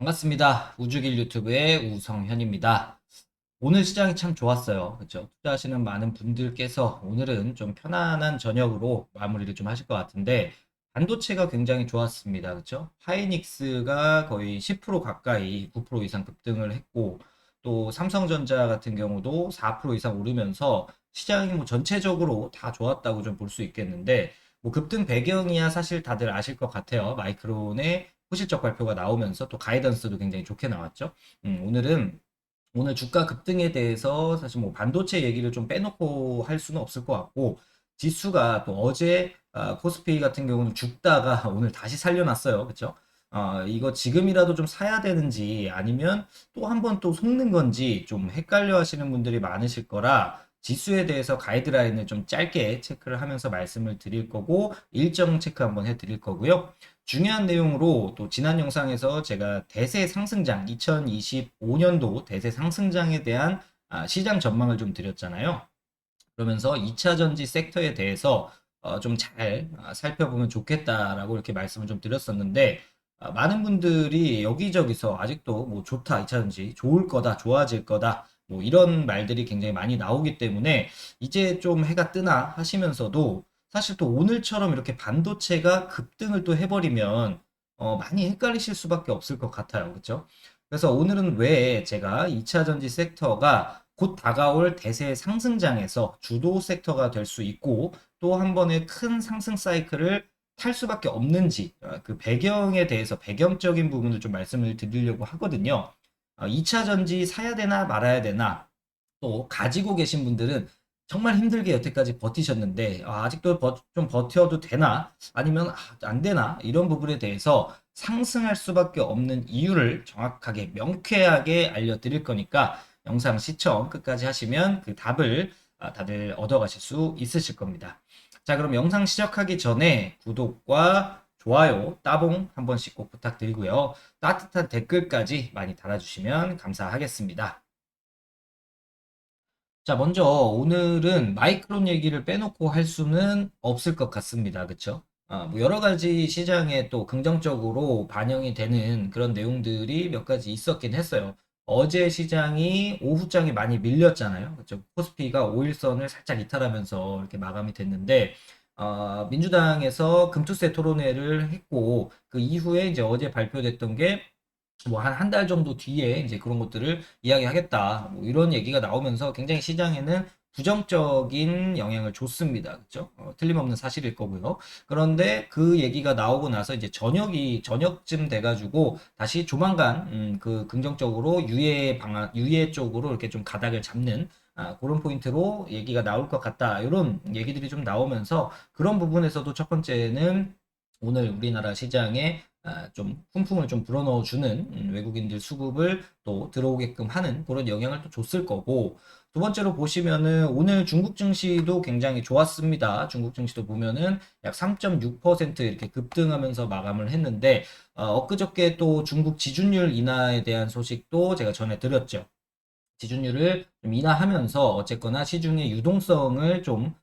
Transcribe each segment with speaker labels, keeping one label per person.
Speaker 1: 반갑습니다. 우주길 유튜브의 우성현입니다. 오늘 시장이 참 좋았어요. 그렇죠? 투자하시는 많은 분들께서 오늘은 좀 편안한 저녁으로 마무리를 좀 하실 것 같은데 반도체가 굉장히 좋았습니다. 그렇죠? 하이닉스가 거의 10% 가까이 9% 이상 급등을 했고 또 삼성전자 같은 경우도 4% 이상 오르면서 시장이 뭐 전체적으로 다 좋았다고 좀 볼 수 있겠는데 뭐 급등 배경이야 사실 다들 아실 것 같아요. 마이크론의 후실적 발표가 나오면서 또 가이던스도 굉장히 좋게 나왔죠. 오늘 주가 급등에 대해서 사실 뭐 반도체 얘기를 좀 빼놓고 할 수는 없을 것 같고 지수가 또 어제 코스피 같은 경우는 죽다가 오늘 다시 살려놨어요. 그쵸? 이거 지금이라도 좀 사야 되는지 아니면 또 한 번 또 속는 건지 좀 헷갈려 하시는 분들이 많으실 거라 지수에 대해서 가이드라인을 좀 짧게 체크를 하면서 말씀을 드릴 거고 일정 체크 한번 해 드릴 거고요. 중요한 내용으로 또 지난 영상에서 제가 대세 상승장 2025년도 대세 상승장에 대한 시장 전망을 좀 드렸잖아요. 그러면서 2차 전지 섹터에 대해서 좀 잘 살펴보면 좋겠다라고 이렇게 말씀을 좀 드렸었는데 많은 분들이 여기저기서 아직도 뭐 좋다, 2차 전지 좋을 거다, 좋아질 거다 뭐 이런 말들이 굉장히 많이 나오기 때문에 이제 좀 해가 뜨나 하시면서도 사실 또 오늘처럼 이렇게 반도체가 급등을 또 해버리면 많이 헷갈리실 수밖에 없을 것 같아요. 그렇죠? 그래서 오늘은 왜 제가 2차 전지 섹터가 곧 다가올 대세 상승장에서 주도 섹터가 될 수 있고 또 한 번의 큰 상승 사이클을 탈 수밖에 없는지 그 배경에 대해서 배경적인 부분을 좀 말씀을 드리려고 하거든요. 2차 전지 사야 되나 말아야 되나 또 가지고 계신 분들은 정말 힘들게 여태까지 버티셨는데 아직도 좀 버텨도 되나 아니면 안 되나 이런 부분에 대해서 상승할 수밖에 없는 이유를 정확하게 명쾌하게 알려드릴 거니까 영상 시청 끝까지 하시면 그 답을 다들 얻어가실 수 있으실 겁니다. 자, 그럼 영상 시작하기 전에 구독과 좋아요, 따봉 한 번씩 꼭 부탁드리고요. 따뜻한 댓글까지 많이 달아주시면 감사하겠습니다. 자, 먼저 오늘은 마이크론 얘기를 빼놓고 할 수는 없을 것 같습니다. 그쵸? 뭐 여러 가지 시장에 또 긍정적으로 반영이 되는 그런 내용들이 몇 가지 있었긴 했어요. 어제 시장이 오후장에 많이 밀렸잖아요. 그쵸? 코스피가 5일선을 살짝 이탈하면서 이렇게 마감이 됐는데, 민주당에서 금투세 토론회를 했고, 그 이후에 이제 어제 발표됐던 게 뭐 한 달 정도 뒤에 이제 그런 것들을 이야기하겠다. 뭐 이런 얘기가 나오면서 굉장히 시장에는 부정적인 영향을 줬습니다. 그죠? 틀림없는 사실일 거고요. 그런데 그 얘기가 나오고 나서 이제 저녁쯤 돼가지고 다시 조만간 그 긍정적으로 유예 쪽으로 이렇게 좀 가닥을 잡는 그런 포인트로 얘기가 나올 것 같다. 이런 얘기들이 좀 나오면서 그런 부분에서도 첫 번째는 오늘 우리나라 시장에 좀 훈풍을 좀 불어넣어 주는 외국인들 수급을 또 들어오게끔 하는 그런 영향을 또 줬을 거고 두 번째로 보시면은 오늘 중국 증시도 굉장히 좋았습니다. 중국 증시도 보면은 약 3.6% 이렇게 급등하면서 마감을 했는데 엊그저께 또 중국 지준율 인하에 대한 소식도 제가 전해드렸죠. 지준율을 좀 인하하면서 어쨌거나 시중의 유동성을 좀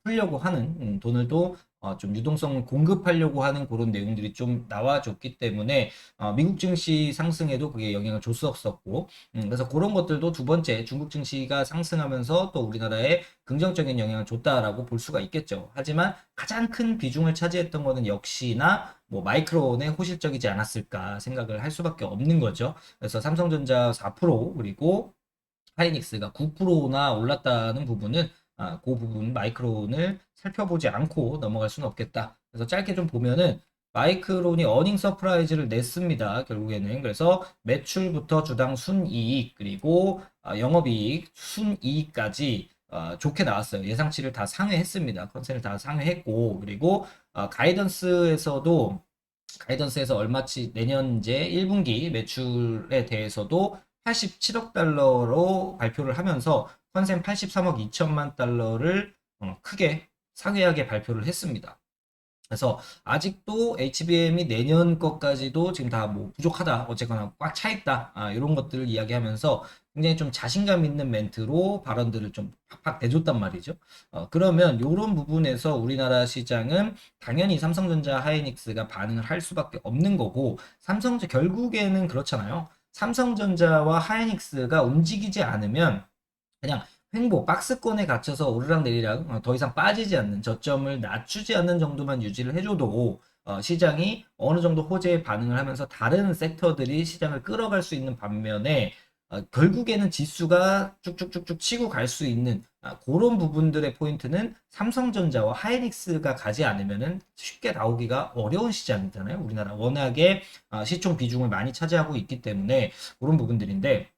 Speaker 1: 풀려고 하는 돈을 또 좀 유동성을 공급하려고 하는 그런 내용들이 좀 나와줬기 때문에 미국 증시 상승에도 그게 영향을 줬었었고 그래서 그런 것들도 두 번째 중국 증시가 상승하면서 또 우리나라에 긍정적인 영향을 줬다라고 볼 수가 있겠죠. 하지만 가장 큰 비중을 차지했던 거는 역시나 뭐 마이크론의 호실적이지 않았을까 생각을 할 수밖에 없는 거죠. 그래서 삼성전자 4% 그리고 하이닉스가 9%나 올랐다는 부분은 그 부분 마이크론을 살펴보지 않고 넘어갈 수는 없겠다. 그래서 짧게 좀 보면은 마이크론이 어닝 서프라이즈를 냈습니다. 결국에는 그래서 매출부터 주당 순이익 그리고 영업이익 순이익까지 좋게 나왔어요. 예상치를 다 상회했습니다. 컨센을 다 상회했고 그리고 가이던스에서 얼마치 내년 이제 1분기 매출에 대해서도 87억 달러로 발표를 하면서 컨센 83억 2천만 달러를 크게 상회하게 발표를 했습니다. 그래서 아직도 HBM이 내년 것까지도 지금 다 뭐 부족하다, 어쨌거나 꽉 차 있다, 이런 것들을 이야기하면서 굉장히 좀 자신감 있는 멘트로 발언들을 좀 팍팍 대줬단 말이죠. 그러면 이런 부분에서 우리나라 시장은 당연히 삼성전자, 하이닉스가 반응을 할 수밖에 없는 거고, 결국에는 그렇잖아요. 삼성전자와 하이닉스가 움직이지 않으면 그냥 횡보, 박스권에 갇혀서 오르락 내리락 더 이상 빠지지 않는, 저점을 낮추지 않는 정도만 유지를 해줘도 시장이 어느 정도 호재에 반응을 하면서 다른 섹터들이 시장을 끌어갈 수 있는 반면에, 결국에는 지수가 쭉쭉쭉쭉 치고 갈 수 있는 그런 부분들의 포인트는 삼성전자와 하이닉스가 가지 않으면은 쉽게 나오기가 어려운 시장이잖아요. 우리나라 워낙에 시총 비중을 많이 차지하고 있기 때문에 그런 부분들인데,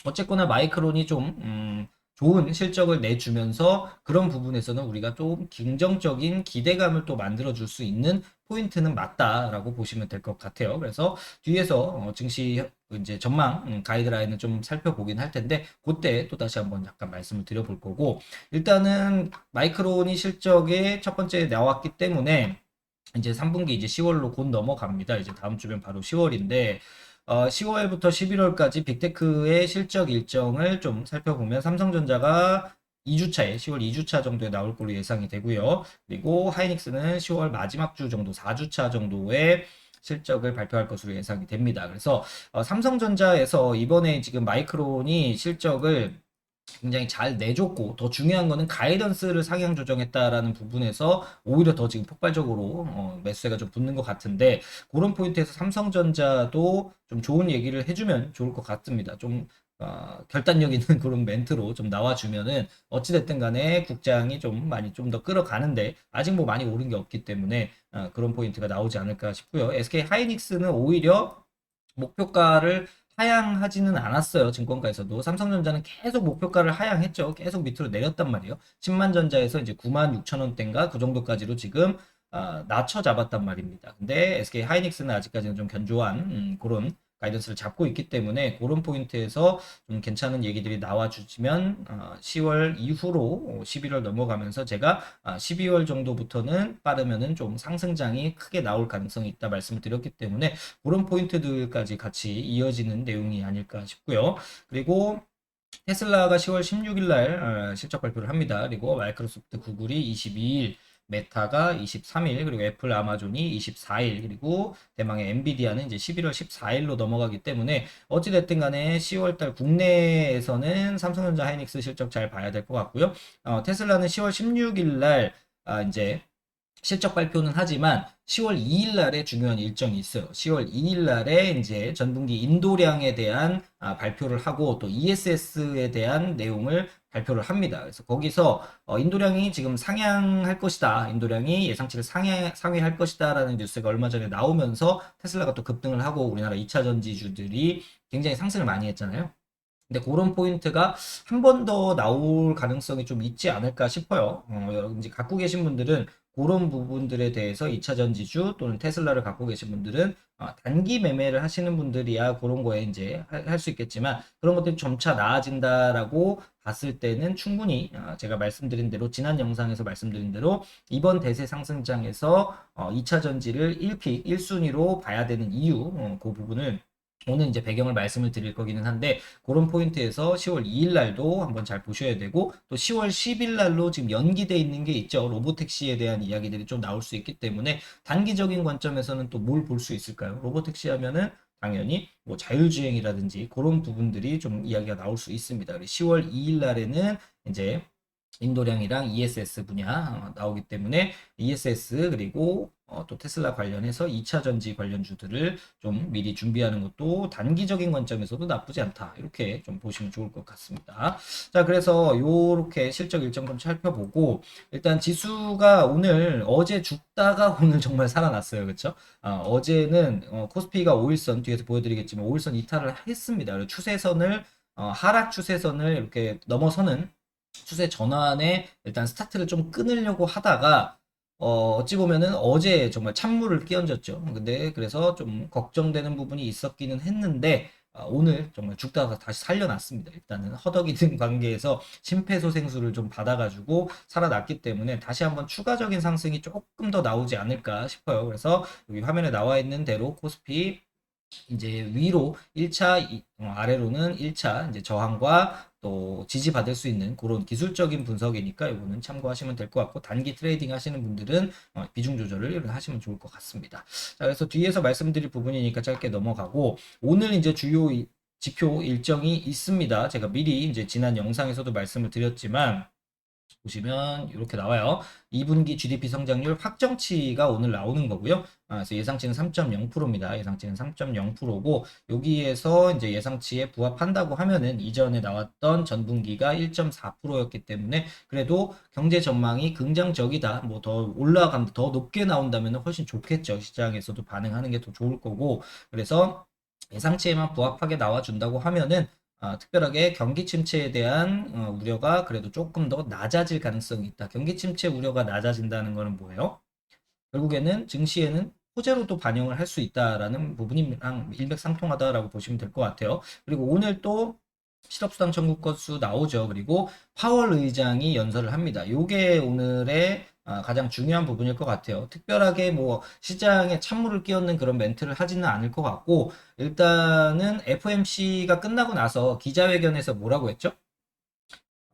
Speaker 1: 어쨌거나 마이크론이 좀 좋은 실적을 내주면서 그런 부분에서는 우리가 좀 긍정적인 기대감을 또 만들어줄 수 있는 포인트는 맞다라고 보시면 될 것 같아요. 그래서 뒤에서 증시 이제 전망 가이드라인을 좀 살펴보긴 할 텐데, 그때 또 다시 한번 약간 말씀을 드려볼 거고, 일단은 마이크론이 실적에 첫 번째 나왔기 때문에 이제 3분기 이제 10월로 곧 넘어갑니다. 이제 다음 주면 바로 10월인데, 10월부터 11월까지 빅테크의 실적 일정을 좀 살펴보면 삼성전자가 2주차에 10월 2주차 정도에 나올 걸로 예상이 되고요. 그리고 하이닉스는 10월 마지막 주 정도 4주차 정도의 실적을 발표할 것으로 예상이 됩니다. 그래서 삼성전자에서 이번에 지금 마이크론이 실적을 굉장히 잘 내줬고, 더 중요한 거는 가이던스를 상향 조정했다라는 부분에서 오히려 더 지금 폭발적으로 매수세가 좀 붙는 것 같은데, 그런 포인트에서 삼성전자도 좀 좋은 얘기를 해주면 좋을 것 같습니다. 좀 결단력 있는 그런 멘트로 좀 나와주면은 어찌됐든 간에 국장이 좀 많이 좀 더 끌어가는데, 아직 뭐 많이 오른 게 없기 때문에 그런 포인트가 나오지 않을까 싶고요. SK 하이닉스는 오히려 목표가를 하향하지는 않았어요. 증권가에서도. 삼성전자는 계속 목표가를 하향했죠. 계속 밑으로 내렸단 말이에요. 10만 전자에서 이제 9만 6천 원대인가 그 정도까지로 지금 낮춰 잡았단 말입니다. 근데 SK 하이닉스는 아직까지는 좀 견조한 그런 가이던스를 잡고 있기 때문에, 그런 포인트에서 좀 괜찮은 얘기들이 나와주시면 10월 이후로 11월 넘어가면서 제가 12월 정도부터는 빠르면은 좀 상승장이 크게 나올 가능성이 있다 말씀을 드렸기 때문에, 그런 포인트들까지 같이 이어지는 내용이 아닐까 싶고요. 그리고 테슬라가 10월 16일 날 실적 발표를 합니다. 그리고 마이크로소프트, 구글이 22일, 메타가 23일, 그리고 애플, 아마존이 24일, 그리고 대망의 엔비디아는 이제 11월 14일로 넘어가기 때문에, 어찌됐든 간에 10월 달 국내에서는 삼성전자, 하이닉스 실적 잘 봐야 될 것 같고요. 테슬라는 10월 16일 날 이제 실적 발표는 하지만 10월 2일 날에 중요한 일정이 있어요. 10월 2일 날에 이제 전분기 인도량에 대한 발표를 하고, 또 ESS에 대한 내용을 발표를 합니다. 그래서 거기서 인도량이 지금 상향할 것이다, 인도량이 예상치를 상회할 것이다라는 뉴스가 얼마 전에 나오면서 테슬라가 또 급등을 하고 우리나라 2차 전지주들이 굉장히 상승을 많이 했잖아요. 근데 그런 포인트가 한 번 더 나올 가능성이 좀 있지 않을까 싶어요. 여러분 이제 갖고 계신 분들은 그런 부분들에 대해서 2차 전지주 또는 테슬라를 갖고 계신 분들은 단기 매매를 하시는 분들이야 그런 거에 이제 할 수 있겠지만, 그런 것들이 점차 나아진다라고 봤을 때는 충분히 제가 말씀드린 대로, 지난 영상에서 말씀드린 대로 이번 대세 상승장에서 2차 전지를 1픽 1순위로 봐야 되는 이유, 그 부분을 오늘 이제 배경을 말씀을 드릴 거기는 한데, 그런 포인트에서 10월 2일 날도 한번 잘 보셔야 되고, 또 10월 10일 날로 지금 연기돼 있는 게 있죠. 로보택시에 대한 이야기들이 좀 나올 수 있기 때문에, 단기적인 관점에서는 또 뭘 볼 수 있을까요? 로보택시 하면은 당연히 뭐 자율주행이라든지 그런 부분들이 좀 이야기가 나올 수 있습니다. 10월 2일 날에는 이제 인도량이랑 ESS 분야 나오기 때문에, ESS 그리고 또 테슬라 관련해서 2차 전지 관련주들을 좀 미리 준비하는 것도 단기적인 관점에서도 나쁘지 않다, 이렇게 좀 보시면 좋을 것 같습니다. 자, 그래서 요렇게 실적 일정 좀 살펴보고, 일단 지수가 오늘 어제 죽다가 오늘 정말 살아났어요. 그렇죠? 어제는 코스피가 5일선 뒤에서 보여드리겠지만 5일선 이탈을 했습니다. 그리고 추세선을 하락 추세선을 이렇게 넘어서는 추세 전환에 일단 스타트를 좀 끊으려고 하다가, 어찌 보면은 어제 정말 찬물을 끼얹었죠. 근데 그래서 좀 걱정되는 부분이 있었기는 했는데, 오늘 정말 죽다가 다시 살려놨습니다. 일단은 허덕이든 관계에서 심폐소생술을 좀 받아가지고 살아났기 때문에 다시 한번 추가적인 상승이 조금 더 나오지 않을까 싶어요. 그래서 여기 화면에 나와 있는 대로 코스피 이제 위로 1차, 아래로는 1차 이제 저항과 또 지지받을 수 있는 그런 기술적인 분석이니까 이거는 참고하시면 될 것 같고, 단기 트레이딩 하시는 분들은 비중 조절을 하시면 좋을 것 같습니다. 자, 그래서 뒤에서 말씀드릴 부분이니까 짧게 넘어가고, 오늘 이제 주요 지표 일정이 있습니다. 제가 미리 이제 지난 영상에서도 말씀을 드렸지만 보시면 이렇게 나와요. 2분기 GDP 성장률 확정치가 오늘 나오는 거고요. 그래서 예상치는 3.0%입니다. 예상치는 3.0%고, 여기에서 이제 예상치에 부합한다고 하면은 이전에 나왔던 전분기가 1.4%였기 때문에 그래도 경제 전망이 긍정적이다. 뭐 더 올라간다, 더 높게 나온다면 훨씬 좋겠죠. 시장에서도 반응하는 게 더 좋을 거고, 그래서 예상치에만 부합하게 나와준다고 하면은 특별하게 경기 침체에 대한 우려가 그래도 조금 더 낮아질 가능성이 있다. 경기 침체 우려가 낮아진다는 것은 뭐예요? 결국에는 증시에는 호재로도 반영을 할 수 있다라는 부분이랑 일맥상통하다라고 보시면 될 것 같아요. 그리고 오늘 또 실업수당 청구 건수 나오죠. 그리고 파월 의장이 연설을 합니다. 요게 오늘의 가장 중요한 부분일 것 같아요. 특별하게 뭐 시장에 찬물을 끼얹는 그런 멘트를 하지는 않을 것 같고, 일단은 FOMC가 끝나고 나서 기자회견에서 뭐라고 했죠?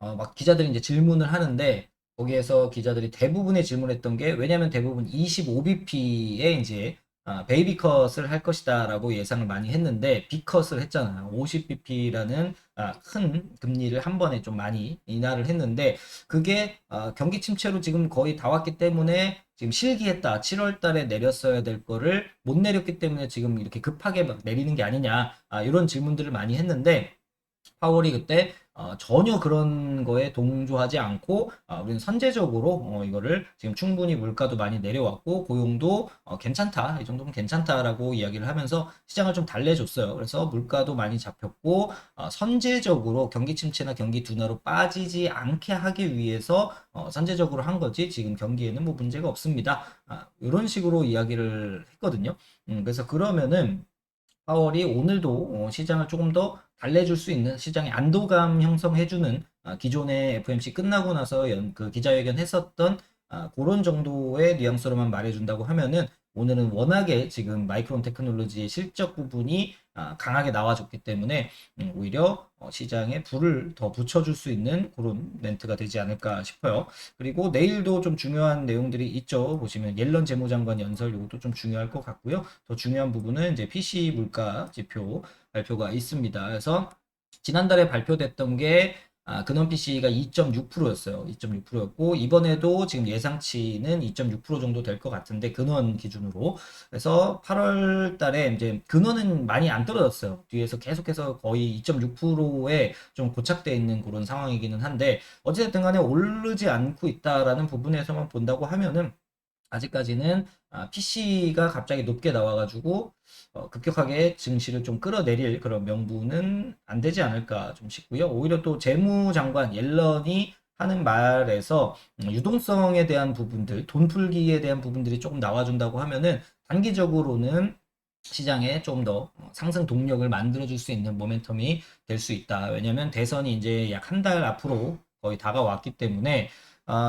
Speaker 1: 막 기자들이 이제 질문을 하는데, 거기에서 기자들이 대부분의 질문했던 게, 왜냐면 대부분 25bp에 이제 베이비 컷을 할 것이다라고 예상을 많이 했는데 빅컷을 했잖아요. 50bp라는 큰 금리를 한 번에 좀 많이 인하를 했는데, 그게 경기 침체로 지금 거의 다 왔기 때문에 지금 실기했다. 7월 달에 내렸어야 될 거를 못 내렸기 때문에 지금 이렇게 급하게 막 내리는 게 아니냐. 이런 질문들을 많이 했는데, 파월이 그때 전혀 그런 거에 동조하지 않고, 우리는 선제적으로 이거를 지금 충분히 물가도 많이 내려왔고 고용도 괜찮다, 이 정도면 괜찮다라고 이야기를 하면서 시장을 좀 달래줬어요. 그래서 물가도 많이 잡혔고, 선제적으로 경기 침체나 경기 둔화로 빠지지 않게 하기 위해서 선제적으로 한 거지, 지금 경기에는 뭐 문제가 없습니다. 이런 식으로 이야기를 했거든요. 그래서 그러면은 파월이 오늘도 시장을 조금 더 달래줄 수 있는, 시장의 안도감 형성해주는, 기존의 FOMC 끝나고 나서 그 기자회견 했었던 그런 정도의 뉘앙스로만 말해준다고 하면은, 오늘은 워낙에 지금 마이크론 테크놀로지의 실적 부분이 강하게 나와줬기 때문에 오히려 시장에 불을 더 붙여줄 수 있는 그런 멘트가 되지 않을까 싶어요. 그리고 내일도 좀 중요한 내용들이 있죠. 보시면 옐런 재무장관 연설, 이것도 좀 중요할 것 같고요. 더 중요한 부분은 이제 PC 물가 지표 발표가 있습니다. 그래서 지난달에 발표됐던 게 근원 PC가 2.6%였어요. 2.6%였고, 이번에도 지금 예상치는 2.6% 정도 될 것 같은데, 근원 기준으로. 그래서 8월 달에 이제 근원은 많이 안 떨어졌어요. 뒤에서 계속해서 거의 2.6%에 좀 고착되어 있는 그런 상황이기는 한데, 어찌됐든 간에 오르지 않고 있다라는 부분에서만 본다고 하면은 아직까지는 PC가 갑자기 높게 나와가지고 급격하게 증시를 좀 끌어내릴 그런 명분은 안 되지 않을까 좀 싶고요. 오히려 또 재무장관 옐런이 하는 말에서 유동성에 대한 부분들, 돈 풀기에 대한 부분들이 조금 나와준다고 하면은 단기적으로는 시장에 좀 더 상승 동력을 만들어줄 수 있는 모멘텀이 될 수 있다. 왜냐면 대선이 이제 약 한 달 앞으로 거의 다가왔기 때문에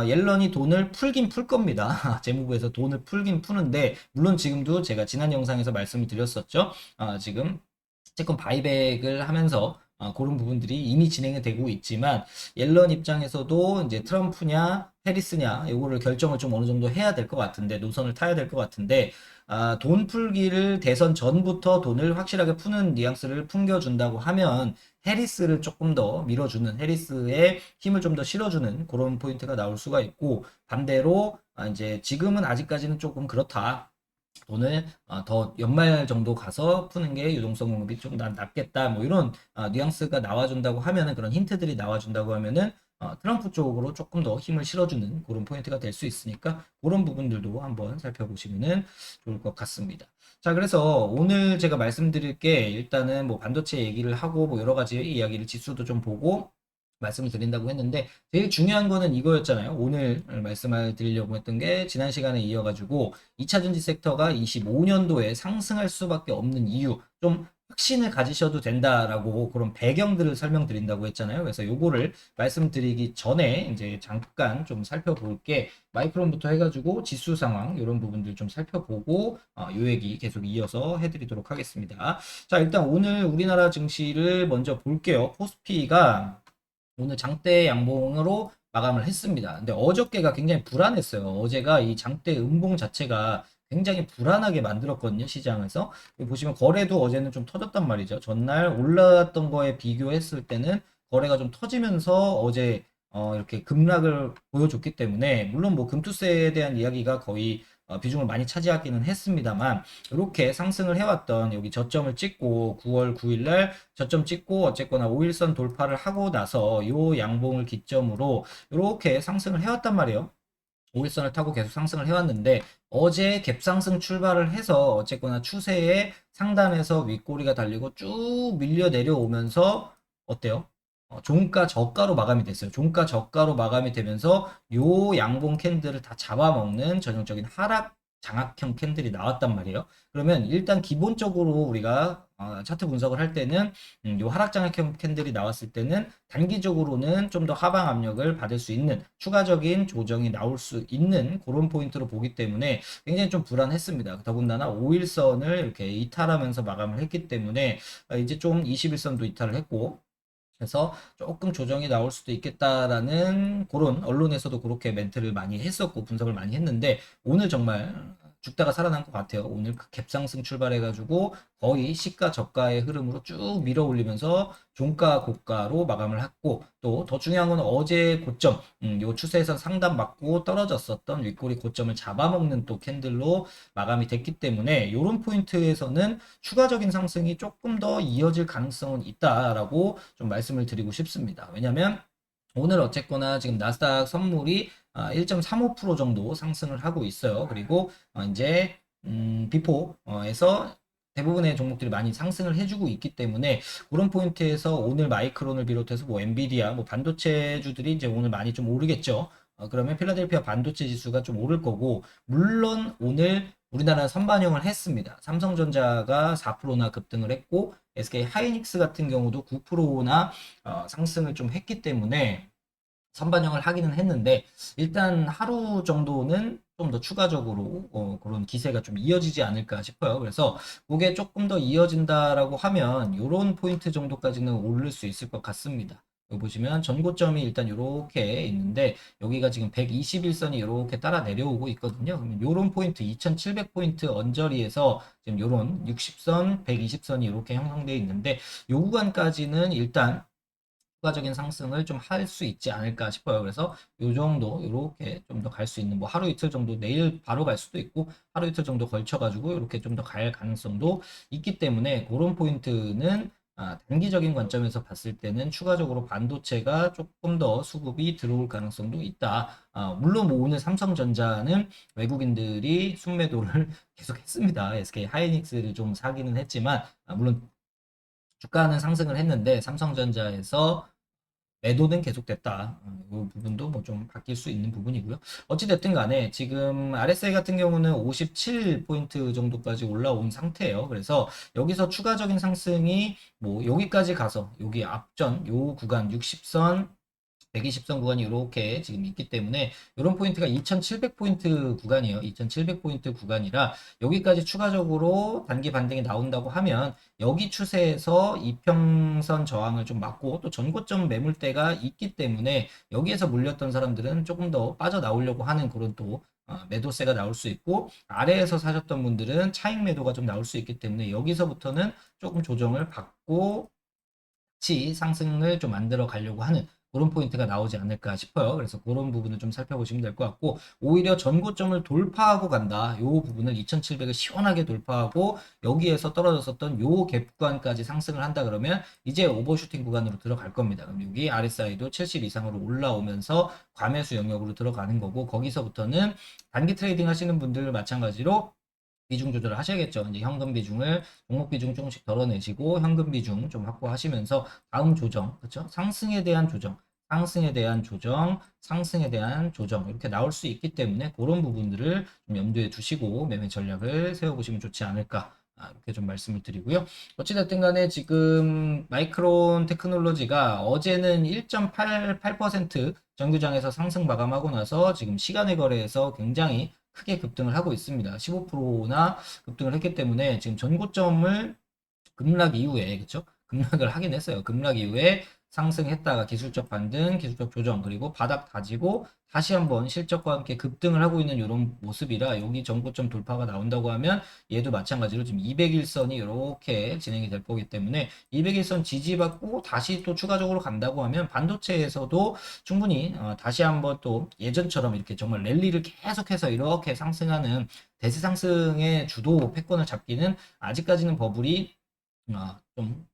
Speaker 1: 옐런이 돈을 풀긴 풀 겁니다. 재무부에서 돈을 풀긴 푸는데, 물론 지금도 제가 지난 영상에서 말씀을 드렸었죠. 지금 채권 바이백을 하면서 그런 부분들이 이미 진행이 되고 있지만, 옐런 입장에서도 이제 트럼프냐 해리스냐 이거를 결정을 좀 어느 정도 해야 될 것 같은데, 노선을 타야 될 것 같은데, 돈 풀기를 대선 전부터 돈을 확실하게 푸는 뉘앙스를 풍겨준다고 하면 해리스를 조금 더 밀어주는, 해리스의 힘을 좀 더 실어주는 그런 포인트가 나올 수가 있고, 반대로 이제 지금은 아직까지는 조금 그렇다, 돈을 더 연말 정도 가서 푸는 게 유동성 공급이 좀 낫겠다, 뭐 이런 뉘앙스가 나와준다고 하면은, 그런 힌트들이 나와준다고 하면은 트럼프 쪽으로 조금 더 힘을 실어주는 그런 포인트가 될 수 있으니까, 그런 부분들도 한번 살펴보시면은 좋을 것 같습니다. 자, 그래서 오늘 제가 말씀드릴 게, 일단은 뭐 반도체 얘기를 하고 뭐 여러 가지 이야기를 지수도 좀 보고 말씀을 드린다고 했는데, 제일 중요한 거는 이거였잖아요. 오늘 말씀을 드리려고 했던 게, 지난 시간에 이어가지고 2차 전지 섹터가 25년도에 상승할 수밖에 없는 이유, 좀 확신을 가지셔도 된다라고 그런 배경들을 설명드린다고 했잖아요. 그래서 요거를 말씀드리기 전에 이제 잠깐 좀 살펴볼게. 마이크론부터 해가지고 지수 상황 이런 부분들 좀 살펴보고 요 얘기 계속 이어서 해드리도록 하겠습니다. 자, 일단 오늘 우리나라 증시를 먼저 볼게요. 코스피가 오늘 장대 양봉으로 마감을 했습니다. 근데 어저께가 굉장히 불안했어요. 어제가 이 장대 음봉 자체가 굉장히 불안하게 만들었거든요, 시장에서. 여기 보시면 거래도 어제는 좀 터졌단 말이죠. 전날 올랐던 거에 비교했을 때는 거래가 좀 터지면서 어제 이렇게 급락을 보여줬기 때문에 물론 뭐 금투세에 대한 이야기가 거의 비중을 많이 차지하기는 했습니다만 이렇게 상승을 해왔던 여기 저점을 찍고 9월 9일 날 저점 찍고 어쨌거나 5일선 돌파를 하고 나서 요 양봉을 기점으로 이렇게 상승을 해왔단 말이에요. 5일선을 타고 계속 상승을 해왔는데 어제 갭상승 출발을 해서 어쨌거나 추세의 상단에서 윗꼬리가 달리고 쭉 밀려 내려오면서 어때요? 종가 저가로 마감이 됐어요. 종가 저가로 마감이 되면서 요 양봉 캔들을 다 잡아먹는 전형적인 하락 장악형 캔들이 나왔단 말이에요. 그러면 일단 기본적으로 우리가 차트 분석을 할 때는 요 하락 장악형 캔들이 나왔을 때는 단기적으로는 좀 더 하방 압력을 받을 수 있는 추가적인 조정이 나올 수 있는 그런 포인트로 보기 때문에 굉장히 좀 불안했습니다. 더군다나 5일선을 이렇게 이탈하면서 마감을 했기 때문에 이제 좀 21선도 이탈을 했고 그래서 조금 조정이 나올 수도 있겠다라는 그런 언론에서도 그렇게 멘트를 많이 했었고 분석을 많이 했는데 오늘 정말 죽다가 살아난 것 같아요. 오늘 그 갭상승 출발해가지고 거의 시가 저가의 흐름으로 쭉 밀어 올리면서 종가 고가로 마감을 했고 또 더 중요한 건 어제 고점 요 추세에서 상단 맞고 떨어졌었던 윗꼬리 고점을 잡아먹는 또 캔들로 마감이 됐기 때문에 이런 포인트에서는 추가적인 상승이 조금 더 이어질 가능성은 있다라고 좀 말씀을 드리고 싶습니다. 왜냐하면 오늘 어쨌거나 지금 나스닥 선물이 1.35% 정도 상승을 하고 있어요. 그리고 이제 비포에서 대부분의 종목들이 많이 상승을 해주고 있기 때문에 그런 포인트에서 오늘 마이크론을 비롯해서 뭐 엔비디아, 뭐 반도체주들이 이제 오늘 많이 좀 오르겠죠. 그러면 필라델피아 반도체 지수가 좀 오를 거고 물론 오늘 우리나라는 선반영을 했습니다. 삼성전자가 4%나 급등을 했고 SK 하이닉스 같은 경우도 9%나 상승을 좀 했기 때문에 선반영을 하기는 했는데 일단 하루 정도는 좀 더 추가적으로 그런 기세가 좀 이어지지 않을까 싶어요. 그래서 그게 조금 더 이어진다라고 하면 이런 포인트 정도까지는 오를 수 있을 것 같습니다. 여기 보시면 전고점이 일단 이렇게 있는데 여기가 지금 121선이 이렇게 따라 내려오고 있거든요. 그러면 이런 포인트 2700포인트 언저리에서 지금 이런 60선, 120선이 이렇게 형성되어 있는데 이 구간까지는 일단 추가적인 상승을 좀 할 수 있지 않을까 싶어요. 그래서 요 정도 이렇게 좀 더 갈 수 있는 뭐 하루 이틀 정도 내일 바로 갈 수도 있고 하루 이틀 정도 걸쳐 가지고 이렇게 좀 더 갈 가능성도 있기 때문에 그런 포인트는 단기적인 관점에서 봤을 때는 추가적으로 반도체가 조금 더 수급이 들어올 가능성도 있다. 물론 뭐 오늘 삼성전자는 외국인들이 순매도를 계속 했습니다. SK 하이닉스를 좀 사기는 했지만 물론 주가는 상승을 했는데 삼성전자에서 매도는 계속됐다. 이 부분도 뭐 좀 바뀔 수 있는 부분이고요. 어찌됐든 간에 지금 RSI 같은 경우는 57포인트 정도까지 올라온 상태예요. 그래서 여기서 추가적인 상승이 뭐 여기까지 가서 여기 앞전 요 구간 60선 120선 구간이 이렇게 지금 있기 때문에 이런 포인트가 2700포인트 구간이에요. 2700포인트 구간이라 여기까지 추가적으로 단기 반등이 나온다고 하면 여기 추세에서 이평선 저항을 좀 막고 또 전고점 매물대가 있기 때문에 여기에서 물렸던 사람들은 조금 더 빠져나오려고 하는 그런 또 매도세가 나올 수 있고 아래에서 사셨던 분들은 차익 매도가 좀 나올 수 있기 때문에 여기서부터는 조금 조정을 받고 같이 상승을 좀 만들어 가려고 하는 그런 포인트가 나오지 않을까 싶어요. 그래서 그런 부분을 좀 살펴보시면 될 것 같고 오히려 전고점을 돌파하고 간다. 요 부분을 2700을 시원하게 돌파하고 여기에서 떨어졌었던 요 갭 구간까지 상승을 한다 그러면 이제 오버슈팅 구간으로 들어갈 겁니다. 그럼 여기 RSI도 70 이상으로 올라오면서 과매수 영역으로 들어가는 거고 거기서부터는 단기 트레이딩 하시는 분들 마찬가지로 비중 조절을 하셔야겠죠. 이제 현금 비중을 종목 비중 조금씩 덜어내시고 현금 비중 좀 확보하시면서 다음 조정, 그렇죠? 상승에 대한 조정, 상승에 대한 조정, 상승에 대한 조정 이렇게 나올 수 있기 때문에 그런 부분들을 좀 염두에 두시고 매매 전략을 세워보시면 좋지 않을까 이렇게 좀 말씀을 드리고요. 어찌됐든 간에 지금 마이크론 테크놀로지가 어제는 1.88% 정규장에서 상승 마감하고 나서 지금 시간의 거래에서 굉장히 크게 급등을 하고 있습니다. 15%나 급등을 했기 때문에 지금 전고점을 급락 이후에 그쵸? 급락을 하긴 했어요. 급락 이후에 상승했다가 기술적 반등, 기술적 조정, 그리고 바닥 다지고 다시 한번 실적과 함께 급등을 하고 있는 이런 모습이라 여기 전고점 돌파가 나온다고 하면 얘도 마찬가지로 지금 200일선이 이렇게 진행이 될 거기 때문에 200일선 지지받고 다시 또 추가적으로 간다고 하면 반도체에서도 충분히 다시 한번 또 예전처럼 이렇게 정말 랠리를 계속해서 이렇게 상승하는 대세 상승의 주도 패권을 잡기는 아직까지는 버블이 좀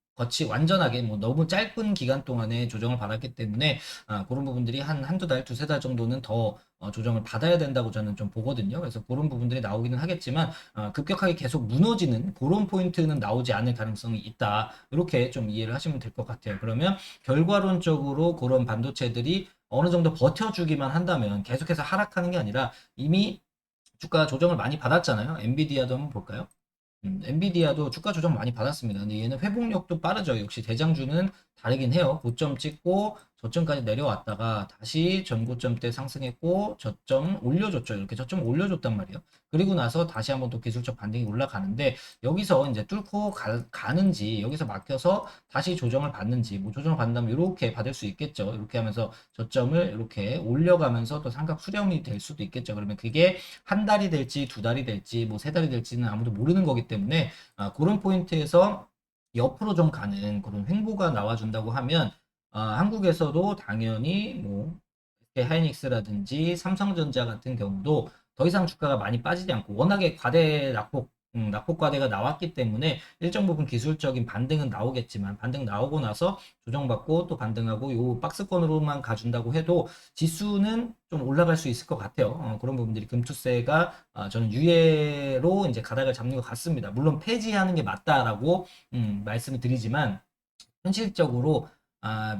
Speaker 1: 완전하게 뭐 너무 짧은 기간 동안에 조정을 받았기 때문에 그런 부분들이 한두 달, 두세 달 정도는 더 조정을 받아야 된다고 저는 좀 보거든요. 그래서 그런 부분들이 나오기는 하겠지만 급격하게 계속 무너지는 그런 포인트는 나오지 않을 가능성이 있다. 이렇게 좀 이해를 하시면 될 것 같아요. 그러면 결과론적으로 그런 반도체들이 어느 정도 버텨주기만 한다면 계속해서 하락하는 게 아니라 이미 주가 조정을 많이 받았잖아요. 엔비디아도 한번 볼까요? 엔비디아도 주가 조정 많이 받았습니다. 근데 얘는 회복력도 빠르죠. 역시 대장주는 다르긴 해요. 고점 찍고 저점까지 내려왔다가 다시 전고점 때 상승했고 저점 올려줬죠. 이렇게 저점 올려줬단 말이에요. 그리고 나서 다시 한번 또 기술적 반등이 올라가는데 여기서 이제 뚫고 가는지 여기서 막혀서 다시 조정을 받는지 뭐 조정을 받는다면 이렇게 받을 수 있겠죠. 이렇게 하면서 저점을 이렇게 올려가면서 또 삼각 수렴이 될 수도 있겠죠. 그러면 그게 한 달이 될지 두 달이 될지 뭐 세 달이 될지는 아무도 모르는 거기 때문에 그런 포인트에서 옆으로 좀 가는 그런 횡보가 나와준다고 하면 한국에서도 당연히 뭐 하이닉스라든지 삼성전자 같은 경우도 더 이상 주가가 많이 빠지지 않고 워낙에 과대 낙폭 과대가 나왔기 때문에 일정 부분 기술적인 반등은 나오겠지만 반등 나오고 나서 조정받고 또 반등하고 요 박스권으로만 가준다고 해도 지수는 좀 올라갈 수 있을 것 같아요. 그런 부분들이 금투세가 저는 유예로 이제 가닥을 잡는 것 같습니다. 물론 폐지하는 게 맞다라고 말씀을 드리지만 현실적으로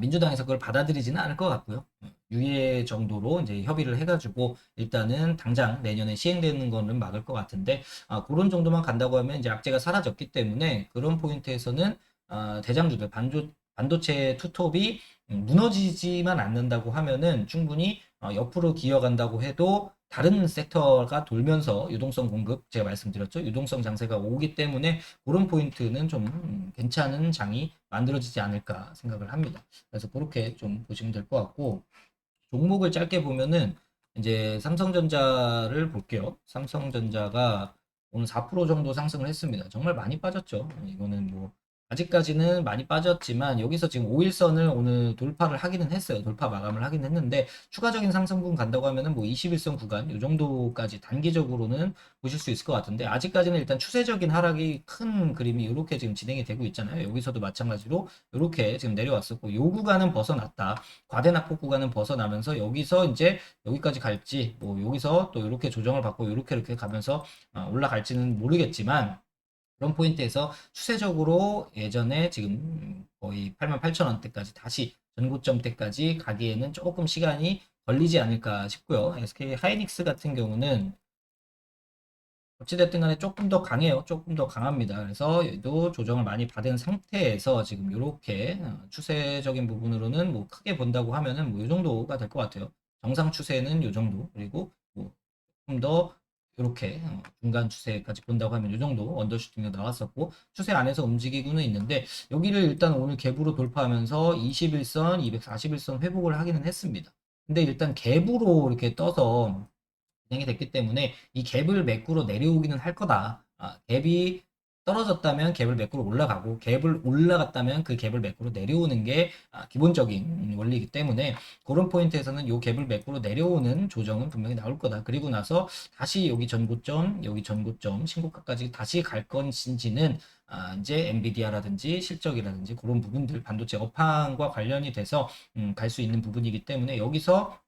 Speaker 1: 민주당에서 그걸 받아들이지는 않을 것 같고요. 유예 정도로 이제 협의를 해가지고 일단은 당장 내년에 시행되는 거는 막을 것 같은데 그런 정도만 간다고 하면 이제 악재가 사라졌기 때문에 그런 포인트에서는 대장주들 반도체 투톱이 무너지지만 않는다고 하면은 충분히 옆으로 기어간다고 해도 다른 섹터가 돌면서 유동성 공급 제가 말씀드렸죠. 유동성 장세가 오기 때문에 그런 포인트는 좀 괜찮은 장이 만들어지지 않을까 생각을 합니다. 그래서 그렇게 좀 보시면 될 것 같고 종목을 짧게 보면은 이제 삼성전자를 볼게요. 삼성전자가 오늘 4% 정도 상승을 했습니다. 정말 많이 빠졌죠. 이거는 뭐 아직까지는 많이 빠졌지만 여기서 지금 5일선을 오늘 돌파를 하기는 했어요. 돌파 마감을 하긴 했는데 추가적인 상승분 간다고 하면은 뭐 21선 구간 이 정도까지 단기적으로는 보실 수 있을 것 같은데 아직까지는 일단 추세적인 하락이 큰 그림이 이렇게 지금 진행이 되고 있잖아요. 여기서도 마찬가지로 이렇게 지금 내려왔었고 요 구간은 벗어났다. 과대 낙폭 구간은 벗어나면서 여기서 이제 여기까지 갈지 뭐 여기서 또 이렇게 조정을 받고 이렇게 가면서 올라갈지는 모르겠지만 그런 포인트에서 추세적으로 예전에 지금 거의 88,000원대까지 다시 전고점 때까지 가기에는 조금 시간이 걸리지 않을까 싶고요. SK 하이닉스 같은 경우는 어찌됐든 간에 조금 더 강해요. 조금 더 강합니다. 그래서 얘도 조정을 많이 받은 상태에서 지금 이렇게 추세적인 부분으로는 뭐 크게 본다고 하면은 뭐 이 정도가 될 것 같아요. 정상 추세는 이 정도. 그리고 뭐 조금 더 이렇게 중간 추세까지 본다고 하면 이 정도 언더슈팅이 나왔었고 추세 안에서 움직이고는 있는데 여기를 일단 오늘 갭으로 돌파하면서 21선, 241선 회복을 하기는 했습니다. 근데 일단 갭으로 이렇게 떠서 진행이 됐기 때문에 이 갭을 매꾸로 내려오기는 할 거다. 갭이 떨어졌다면 갭을 매꾸로 올라가고 갭을 올라갔다면 그 갭을 매꾸로 내려오는 게 기본적인 원리이기 때문에 그런 포인트에서는 이 갭을 매꾸로 내려오는 조정은 분명히 나올 거다. 그리고 나서 다시 여기 전고점 신고가까지 다시 갈 건지는 이제 엔비디아라든지 실적이라든지 그런 부분들 반도체 업황과 관련이 돼서 갈 수 있는 부분이기 때문에 여기서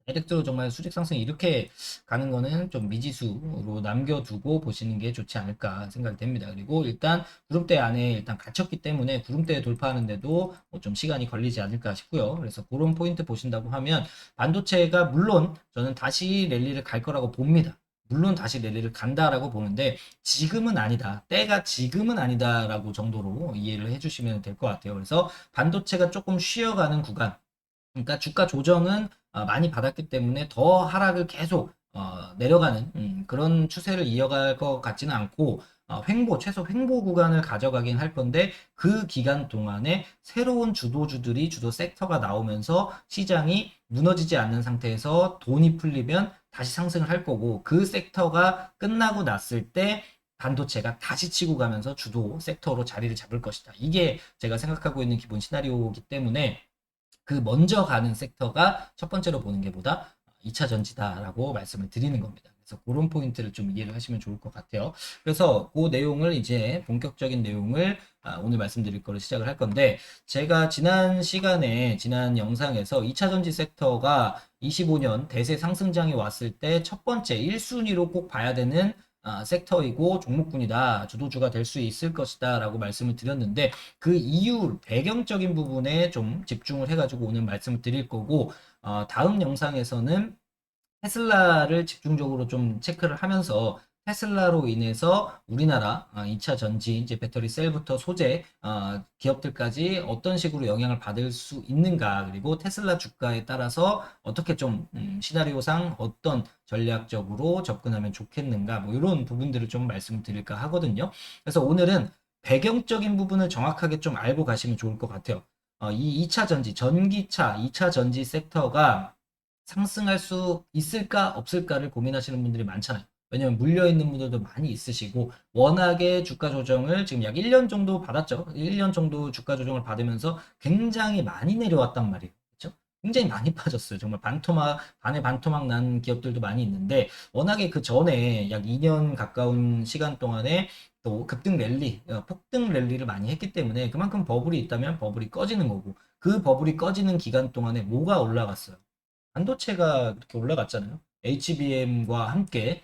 Speaker 1: 다이렉트로 정말 수직 상승이 이렇게 가는 거는 좀 미지수로 남겨두고 보시는 게 좋지 않을까 생각이 됩니다. 그리고 일단 구름대 안에 일단 갇혔기 때문에 구름대 돌파하는데도 뭐좀 시간이 걸리지 않을까 싶고요. 그래서 그런 포인트 보신다고 하면 반도체가 물론 저는 다시 랠리를 갈 거라고 봅니다. 물론 다시 랠리를 간다라고 보는데 지금은 아니다. 때가 지금은 아니다라고 정도로 이해를 해주시면 될 것 같아요. 그래서 반도체가 조금 쉬어가는 구간, 그러니까 주가 조정은 많이 받았기 때문에 더 하락을 계속 내려가는 그런 추세를 이어갈 것 같지는 않고 최소 횡보 구간을 가져가긴 할 건데 그 기간 동안에 새로운 주도주들이 주도 섹터가 나오면서 시장이 무너지지 않는 상태에서 돈이 풀리면 다시 상승을 할 거고 그 섹터가 끝나고 났을 때 반도체가 다시 치고 가면서 주도 섹터로 자리를 잡을 것이다. 이게 제가 생각하고 있는 기본 시나리오이기 때문에 그 먼저 가는 섹터가 첫 번째로 보는 게 보다 2차 전지다라고 말씀을 드리는 겁니다. 그래서 그런 포인트를 좀 이해를 하시면 좋을 것 같아요. 그래서 그 내용을 이제 본격적인 내용을 오늘 말씀드릴 거를 시작을 할 건데 제가 지난 영상에서 2차 전지 섹터가 25년 대세 상승장이 왔을 때 첫 번째 1순위로 꼭 봐야 되는 섹터이고 종목군이다. 주도주가 될 수 있을 것이다. 라고 말씀을 드렸는데 그 이유 배경적인 부분에 좀 집중을 해가지고 오늘 말씀을 드릴 거고 다음 영상에서는 테슬라를 집중적으로 좀 체크를 하면서 테슬라로 인해서 우리나라 2차 전지 이제 배터리 셀부터 소재 기업들까지 어떤 식으로 영향을 받을 수 있는가 그리고 테슬라 주가에 따라서 어떻게 좀 시나리오상 어떤 전략적으로 접근하면 좋겠는가 뭐 이런 부분들을 좀 말씀드릴까 하거든요. 그래서 오늘은 배경적인 부분을 정확하게 좀 알고 가시면 좋을 것 같아요. 이 2차 전지, 전기차 2차 전지 섹터가 상승할 수 있을까 없을까를 고민하시는 분들이 많잖아요. 왜냐면 물려있는 분들도 많이 있으시고 워낙에 주가 조정을 지금 약 1년 정도 받았죠. 1년 정도 주가 조정을 받으면서 굉장히 많이 내려왔단 말이에요. 그렇죠? 굉장히 많이 빠졌어요. 정말 반에 반토막 난 기업들도 많이 있는데 워낙에 그 전에 약 2년 가까운 시간 동안에 또 급등 랠리, 폭등 랠리를 많이 했기 때문에 그만큼 버블이 있다면 버블이 꺼지는 거고 그 버블이 꺼지는 기간 동안에 뭐가 올라갔어요? 반도체가 그렇게 올라갔잖아요. HBM과 함께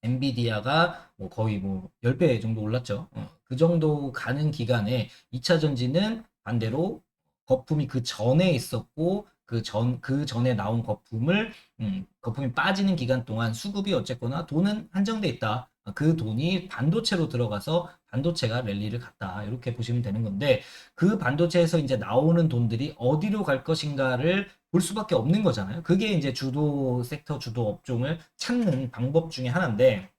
Speaker 1: 엔비디아가 뭐 거의 뭐 10배 정도 올랐죠. 그 정도 가는 기간에 2차 전지는 반대로 거품이 그 전에 있었고 그 전에 나온 거품이 빠지는 기간 동안 수급이 어쨌거나 돈은 한정돼 있다. 그 돈이 반도체로 들어가서 반도체가 랠리를 갔다. 이렇게 보시면 되는 건데 그 반도체에서 이제 나오는 돈들이 어디로 갈 것인가를 볼 수밖에 없는 거잖아요. 그게 이제 주도 섹터, 주도 업종을 찾는 방법 중에 하나인데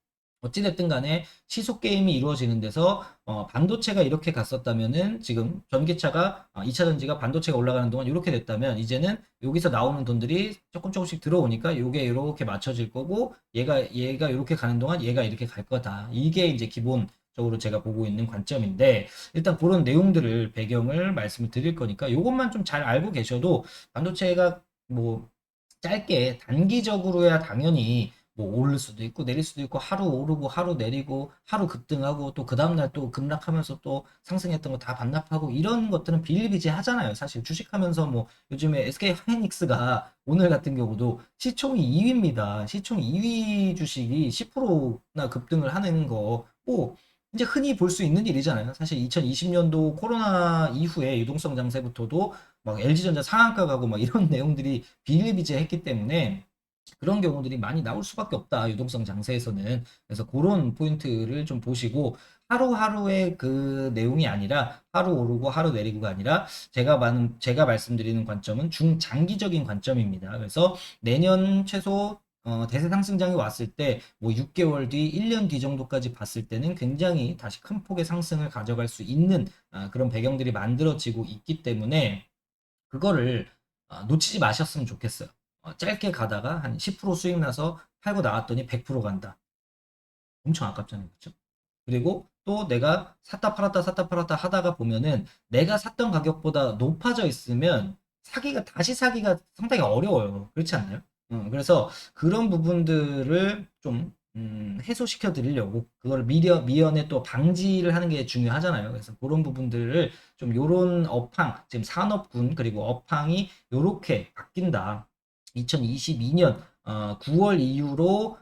Speaker 1: 어찌됐든 간에 시속 게임이 이루어지는 데서 반도체가 이렇게 갔었다면은 지금 전기차가 2차 전지가 반도체가 올라가는 동안 이렇게 됐다면 이제는 여기서 나오는 돈들이 조금 조금씩 들어오니까 이게 이렇게 맞춰질 거고 얘가 이렇게 가는 동안 얘가 이렇게 갈 거다. 이게 이제 기본적으로 제가 보고 있는 관점인데 일단 그런 내용들을 배경을 말씀을 드릴 거니까 이것만 좀 잘 알고 계셔도 반도체가 뭐 짧게 단기적으로야 당연히 뭐 오를 수도 있고 내릴 수도 있고 하루 오르고 하루 내리고 하루 급등하고 또 그 다음날 또 급락하면서 또 상승했던 거 다 반납하고 이런 것들은 비일비재하잖아요. 사실 주식하면서 뭐 요즘에 SK 하이닉스가 오늘 같은 경우도 시총이 2위입니다. 시총 2위 주식이 10%나 급등을 하는 거 뭐 이제 흔히 볼 수 있는 일이잖아요. 사실 2020년도 코로나 이후에 유동성 장세부터도 막 LG전자 상한가 가고 막 이런 내용들이 비일비재했기 때문에 그런 경우들이 많이 나올 수밖에 없다. 유동성 장세에서는. 그래서 그런 포인트를 좀 보시고 하루하루의 그 내용이 아니라 하루 오르고 하루 내리고가 아니라 제가 말씀드리는 관점은 중장기적인 관점입니다. 그래서 내년 최소 대세 상승장이 왔을 때 뭐 6개월 뒤, 1년 뒤 정도까지 봤을 때는 굉장히 다시 큰 폭의 상승을 가져갈 수 있는 그런 배경들이 만들어지고 있기 때문에 그거를 놓치지 마셨으면 좋겠어요. 짧게 가다가 한 10% 수익 나서 팔고 나왔더니 100% 간다. 엄청 아깝잖아요. 그렇죠? 그리고 또 내가 샀다 팔았다 하다가 보면은 내가 샀던 가격보다 높아져 있으면 다시 사기가 상당히 어려워요. 그렇지 않나요? 그래서 그런 부분들을 좀 해소시켜 드리려고 그걸 미연에 또 방지를 하는 게 중요하잖아요. 그래서 그런 부분들을 좀 요런 지금 산업군 그리고 업황이 요렇게 바뀐다. 2022년 9월 이후로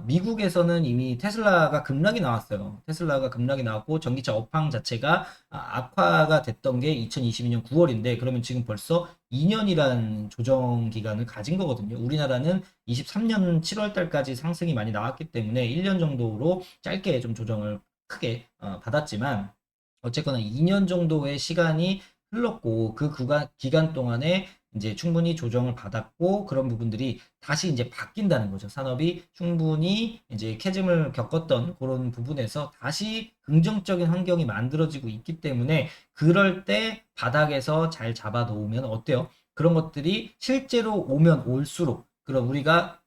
Speaker 1: 미국에서는 이미 테슬라가 급락이 나왔어요. 테슬라가 급락이 나왔고 전기차 업황 자체가 악화가 됐던 게 2022년 9월인데 그러면 지금 벌써 2년이란 조정 기간을 가진 거거든요. 우리나라는 23년 7월 달까지 상승이 많이 나왔기 때문에 1년 정도로 짧게 좀 조정을 크게 받았지만 어쨌거나 2년 정도의 시간이 흘렀고 그 기간 동안에 이제 충분히 조정을 받았고 그런 부분들이 다시 이제 바뀐다는 거죠. 산업이 충분히 이제 캐즘을 겪었던 그런 부분에서 다시 긍정적인 환경이 만들어지고 있기 때문에 그럴 때 바닥에서 잘 잡아 놓으면 어때요? 그런 것들이 실제로 오면 올수록 그런 우리가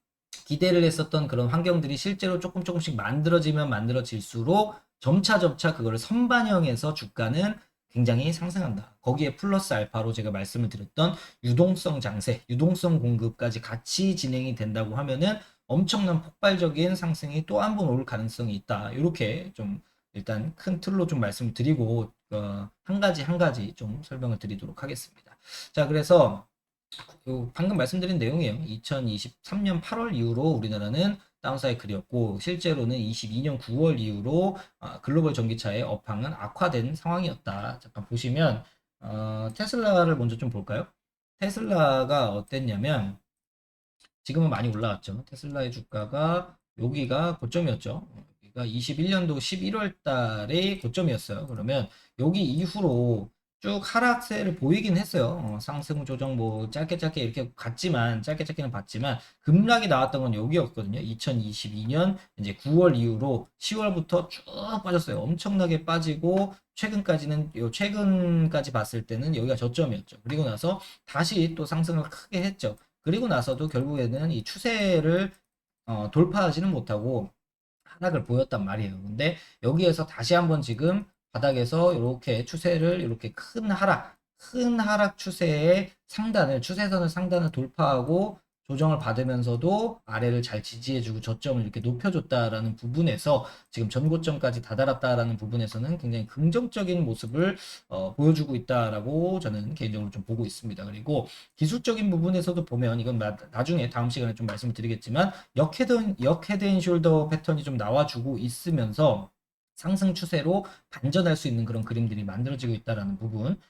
Speaker 1: 기대를 했었던 그런 환경들이 실제로 조금 조금씩 만들어지면 만들어질수록 점차 그거를 선반영해서 주가는 굉장히 상승한다. 거기에 플러스 알파로 제가 말씀을 드렸던 유동성 장세, 유동성 공급까지 같이 진행이 된다고 하면은 엄청난 폭발적인 상승이 또 한 번 올 가능성이 있다. 이렇게 좀 일단 큰 틀로 좀 말씀을 드리고 한 가지 한 가지 좀 설명을 드리도록 하겠습니다. 자, 그래서 방금 말씀드린 내용이에요. 2023년 8월 이후로 우리나라는 다운사이클이었고 실제로는 22년 9월 이후로 글로벌 전기차의 업황은 악화된 상황이었다. 잠깐 보시면 테슬라를 먼저 좀 볼까요? 테슬라가 어땠냐면 지금은 많이 올라왔죠. 테슬라의 주가가 여기가 고점이었죠. 여기가 21년도 11월 달에 고점이었어요. 그러면 여기 이후로 쭉 하락세를 보이긴 했어요. 상승 조정 뭐 짧게 이렇게 갔지만 짧게는 봤지만 급락이 나왔던 건 여기였거든요. 2022년 이제 9월 이후로 10월부터 쭉 빠졌어요. 엄청나게 빠지고 최근까지 봤을 때는 여기가 저점이었죠. 그리고 나서 다시 또 상승을 크게 했죠. 그리고 나서도 결국에는 이 추세를 돌파하지는 못하고 하락을 보였단 말이에요. 근데 여기에서 다시 한번 지금 바닥에서 이렇게 추세를 이렇게 큰 하락 추세의 추세선을 상단을 돌파하고 조정을 받으면서도 아래를 잘 지지해주고 저점을 이렇게 높여줬다라는 부분에서 지금 전고점까지 다다랐다라는 부분에서는 굉장히 긍정적인 모습을 보여주고 있다라고 저는 개인적으로 좀 보고 있습니다. 그리고 기술적인 부분에서도 보면 이건 나중에 다음 시간에 좀 말씀을 드리겠지만 역헤드앤숄더 패턴이 좀 나와주고 있으면서 상승 추세로 반전할 수 있는 그런 그림들이 만들어지고 있다라는 부분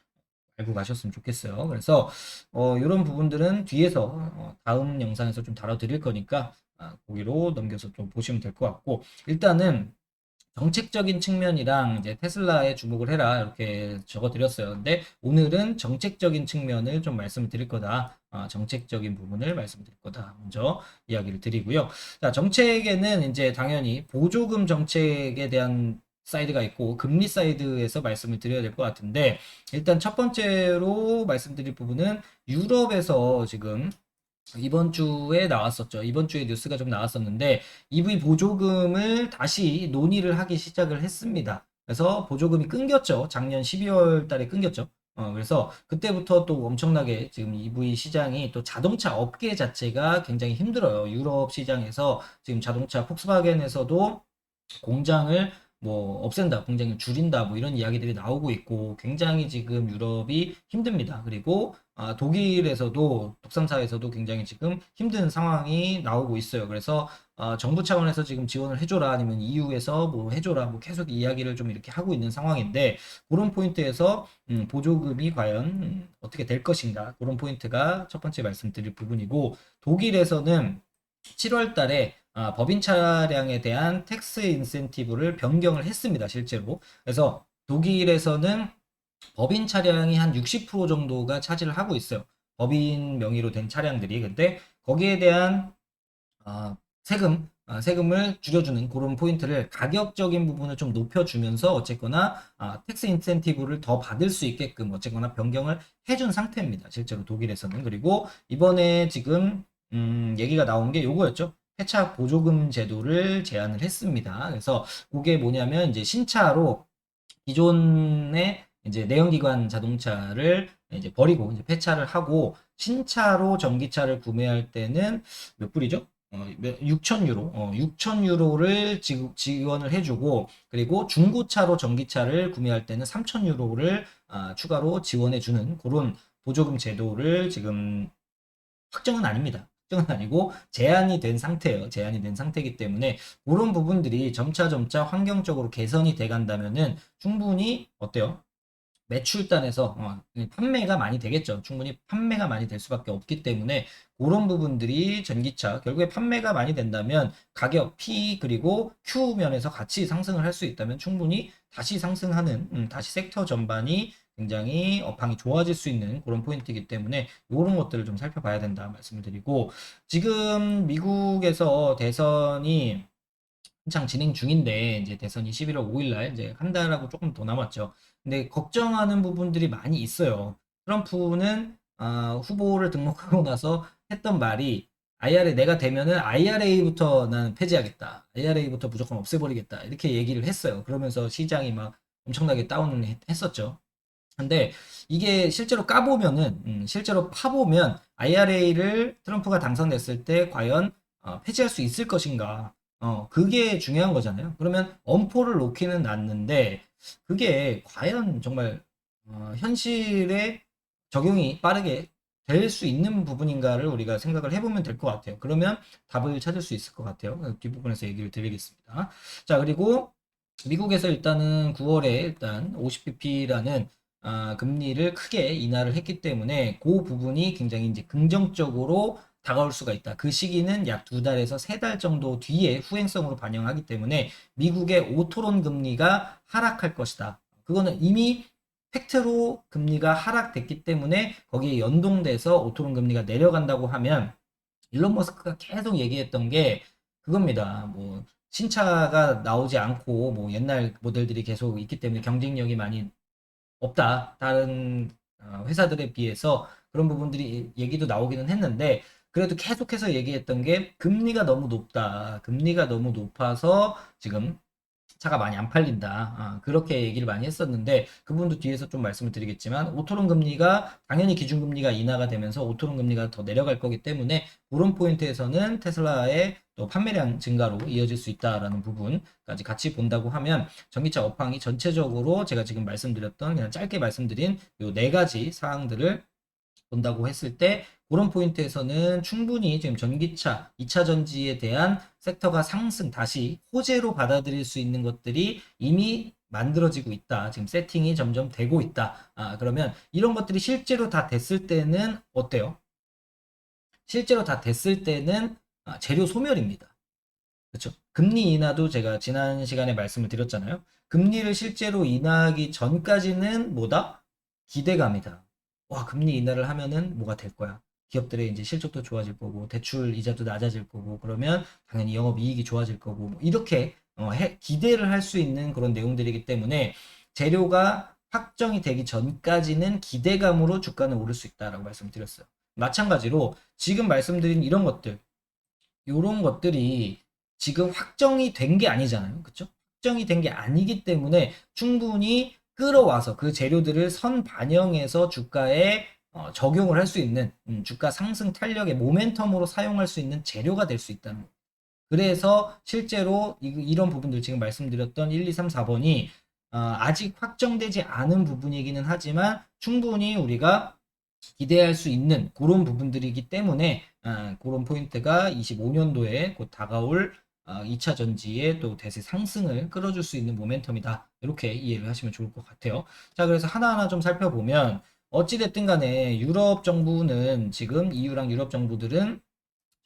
Speaker 1: 알고 가셨으면 좋겠어요. 그래서 이런 부분들은 뒤에서 다음 영상에서 좀 다뤄드릴 거니까 거기로 넘겨서 좀 보시면 될 것 같고 일단은 정책적인 측면이랑 이제 테슬라에 주목을 해라 이렇게 적어드렸어요. 근데 오늘은 정책적인 측면을 좀 말씀을 드릴 거다. 정책적인 부분을 말씀드릴 거다. 먼저 이야기를 드리고요. 자, 정책에는 이제 당연히 보조금 정책에 대한 사이드가 있고 금리 사이드에서 말씀을 드려야 될 것 같은데 일단 첫 번째로 말씀드릴 부분은 유럽에서 지금 이번 주에 나왔었죠. 이번 주에 뉴스가 좀 나왔었는데 EV 보조금을 다시 논의를 하기 시작을 했습니다. 그래서 보조금이 끊겼죠. 작년 12월 달에 끊겼죠. 그래서 그때부터 또 엄청나게 지금 EV 시장이 또 자동차 업계 자체가 굉장히 힘들어요. 유럽 시장에서 지금 자동차 폭스바겐에서도 공장을 뭐 없앤다, 공장을 줄인다, 뭐 이런 이야기들이 나오고 있고 굉장히 지금 유럽이 힘듭니다. 그리고 독일에서도 독삼사에서도 굉장히 지금 힘든 상황이 나오고 있어요. 그래서 정부 차원에서 지금 지원을 해줘라 아니면 EU에서 뭐 해줘라 뭐 계속 이야기를 좀 이렇게 하고 있는 상황인데 그런 포인트에서 보조금이 과연 어떻게 될 것인가 그런 포인트가 첫 번째 말씀드릴 부분이고 독일에서는 7월 달에 법인 차량에 대한 텍스 인센티브를 변경을 했습니다. 실제로. 그래서 독일에서는 법인 차량이 한 60% 정도가 차지를 하고 있어요. 법인 명의로 된 차량들이. 근데 거기에 대한 세금을 줄여주는 그런 포인트를 가격적인 부분을 좀 높여주면서 어쨌거나 텍스 인센티브를 더 받을 수 있게끔 어쨌거나 변경을 해준 상태입니다. 실제로 독일에서는. 그리고 이번에 지금 얘기가 나온 게 요거였죠. 폐차 보조금 제도를 제안을 했습니다. 그래서 그게 뭐냐면 이제 신차로 기존의 이제 내연기관 자동차를 이제 버리고 이제 폐차를 하고 신차로 전기차를 구매할 때는 몇 불이죠? 6,000유로, 6,000유로를 지원을 해주고, 그리고 중고차로 전기차를 구매할 때는 3,000유로를 추가로 지원해주는 그런 보조금 제도를 지금 확정은 아닙니다. 확정은 아니고 제한이 된 상태예요. 제한이 된 상태이기 때문에 그런 부분들이 점차 점차 환경적으로 개선이 돼 간다면은 충분히 어때요? 매출단에서 판매가 많이 되겠죠. 충분히 판매가 많이 될 수밖에 없기 때문에 그런 부분들이 전기차 결국에 판매가 많이 된다면 가격, P 그리고 Q 면에서 같이 상승을 할 수 있다면 충분히 다시 상승하는 다시 섹터 전반이 굉장히 업황이 좋아질 수 있는 그런 포인트이기 때문에 이런 것들을 좀 살펴봐야 된다 말씀을 드리고 지금 미국에서 대선이 한창 진행 중인데 이제 대선이 11월 5일 날 이제 한 달하고 조금 더 남았죠. 근데 걱정하는 부분들이 많이 있어요. 트럼프는 후보를 등록하고 나서 했던 말이 IRA 내가 되면은 IRA부터 나는 폐지하겠다. IRA부터 무조건 없애버리겠다. 이렇게 얘기를 했어요. 그러면서 시장이 막 엄청나게 다운을 했었죠. 근데 이게 실제로 까보면은 실제로 파보면 IRA를 트럼프가 당선됐을 때 과연 폐지할 수 있을 것인가 그게 중요한 거잖아요. 그러면 엄포를 놓기는 놨는데 그게 과연 정말 현실에 적용이 빠르게 될 수 있는 부분인가를 우리가 생각을 해보면 될 것 같아요. 그러면 답을 찾을 수 있을 것 같아요. 뒷부분에서 얘기를 드리겠습니다. 자, 그리고 미국에서 일단은 9월에 일단 50bp라는 금리를 크게 인하를 했기 때문에 그 부분이 굉장히 이제 긍정적으로 다가올 수가 있다. 그 시기는 약 2달에서 3달 정도 뒤에 후행성으로 반영하기 때문에 미국의 오토론 금리가 하락할 것이다. 그거는 이미 팩트로 금리가 하락됐기 때문에 거기에 연동돼서 오토론 금리가 내려간다고 하면 일론 머스크가 계속 얘기했던 게 그겁니다. 뭐 신차가 나오지 않고 뭐 옛날 모델들이 계속 있기 때문에 경쟁력이 많이 없다. 다른 회사들에 비해서 그런 부분들이 얘기도 나오기는 했는데 그래도 계속해서 얘기했던 게 금리가 너무 높다. 금리가 너무 높아서 지금 차가 많이 안 팔린다. 그렇게 얘기를 많이 했었는데 그분도 뒤에서 좀 말씀을 드리겠지만 오토론 금리가 당연히 기준금리가 인하가 되면서 오토론 금리가 더 내려갈 거기 때문에 그런 포인트에서는 테슬라의 또 판매량 증가로 이어질 수 있다라는 부분까지 같이 본다고 하면 전기차 업황이 전체적으로 제가 지금 말씀드렸던 그냥 짧게 말씀드린 요 네 가지 사항들을 본다고 했을 때 그런 포인트에서는 충분히 지금 전기차, 2차 전지에 대한 섹터가 상승, 다시 호재로 받아들일 수 있는 것들이 이미 만들어지고 있다. 지금 세팅이 점점 되고 있다. 그러면 이런 것들이 실제로 다 됐을 때는 어때요? 실제로 다 됐을 때는 재료 소멸입니다. 그렇죠. 금리 인하도 제가 지난 시간에 말씀을 드렸잖아요. 금리를 실제로 인하하기 전까지는 뭐다? 기대감이다. 와, 금리 인하를 하면은 뭐가 될 거야. 기업들의 이제 실적도 좋아질 거고, 대출 이자도 낮아질 거고, 그러면 당연히 영업 이익이 좋아질 거고, 뭐 이렇게 기대를 할 수 있는 그런 내용들이기 때문에 재료가 확정이 되기 전까지는 기대감으로 주가는 오를 수 있다라고 말씀드렸어요. 마찬가지로 지금 말씀드린 이런 것들, 요런 것들이 지금 확정이 된 게 아니잖아요. 그쵸? 확정이 된 게 아니기 때문에 충분히 끌어와서 그 재료들을 선 반영해서 주가에 적용을 할 수 있는 주가 상승 탄력의 모멘텀으로 사용할 수 있는 재료가 될 수 있다는 거예요. 그래서 실제로 이런 부분들 지금 말씀드렸던 1, 2, 3, 4번이 아직 확정되지 않은 부분이기는 하지만 충분히 우리가 기대할 수 있는 그런 부분들이기 때문에 그런 포인트가 25년도에 곧 다가올 2차 전지의 또 대세 상승을 끌어줄 수 있는 모멘텀이다. 이렇게 이해를 하시면 좋을 것 같아요. 자, 그래서 하나하나 좀 살펴보면 어찌됐든 간에 유럽 정부는 지금 EU랑 유럽 정부들은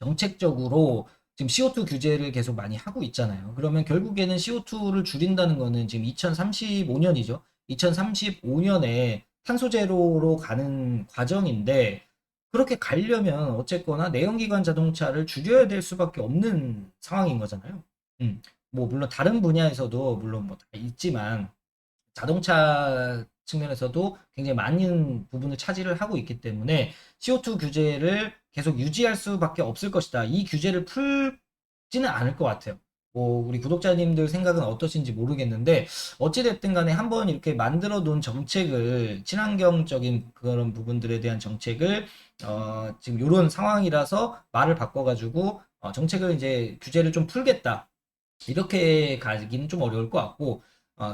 Speaker 1: 정책적으로 지금 CO2 규제를 계속 많이 하고 있잖아요. 그러면 결국에는 CO2를 줄인다는 거는 지금 2035년이죠. 2035년에 탄소 제로로 가는 과정인데 그렇게 가려면 어쨌거나 내연기관 자동차를 줄여야 될 수밖에 없는 상황인 거잖아요. 뭐 물론 다른 분야에서도 물론 뭐 다 있지만 자동차 측면에서도 굉장히 많은 부분을 차지를 하고 있기 때문에 CO2 규제를 계속 유지할 수밖에 없을 것이다. 이 규제를 풀지는 않을 것 같아요. 뭐 우리 구독자님들 생각은 어떠신지 모르겠는데 어찌됐든 간에 한번 이렇게 만들어 놓은 정책을 친환경적인 그런 부분들에 대한 정책을 지금 이런 상황이라서 말을 바꿔가지고 정책을 이제 규제를 좀 풀겠다. 이렇게 가기는 좀 어려울 것 같고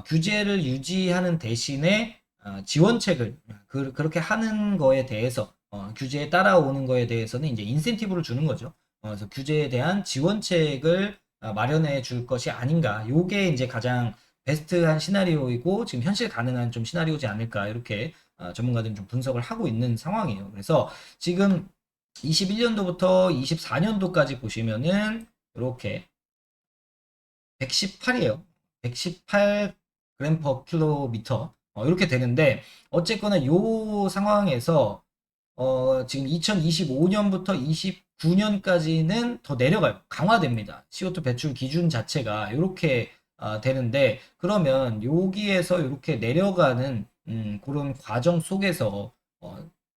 Speaker 1: 규제를 유지하는 대신에 지원책을 그렇게 하는 거에 대해서 규제에 따라오는 거에 대해서는 이제 인센티브를 주는 거죠. 그래서 규제에 대한 지원책을 마련해 줄 것이 아닌가. 요게 이제 가장 베스트한 시나리오이고 지금 현실 가능한 좀 시나리오지 않을까. 이렇게 전문가들은 좀 분석을 하고 있는 상황이에요. 그래서 지금 21년도부터 24년도까지 보시면은 이렇게 118이에요. 118 그램 퍼 킬로미터 이렇게 되는데 어쨌거나 요 상황에서 지금 2025년부터 29년까지는 더 내려가요. 강화됩니다. CO2 배출 기준 자체가 이렇게 되는데 그러면 여기에서 이렇게 내려가는 그런 과정 속에서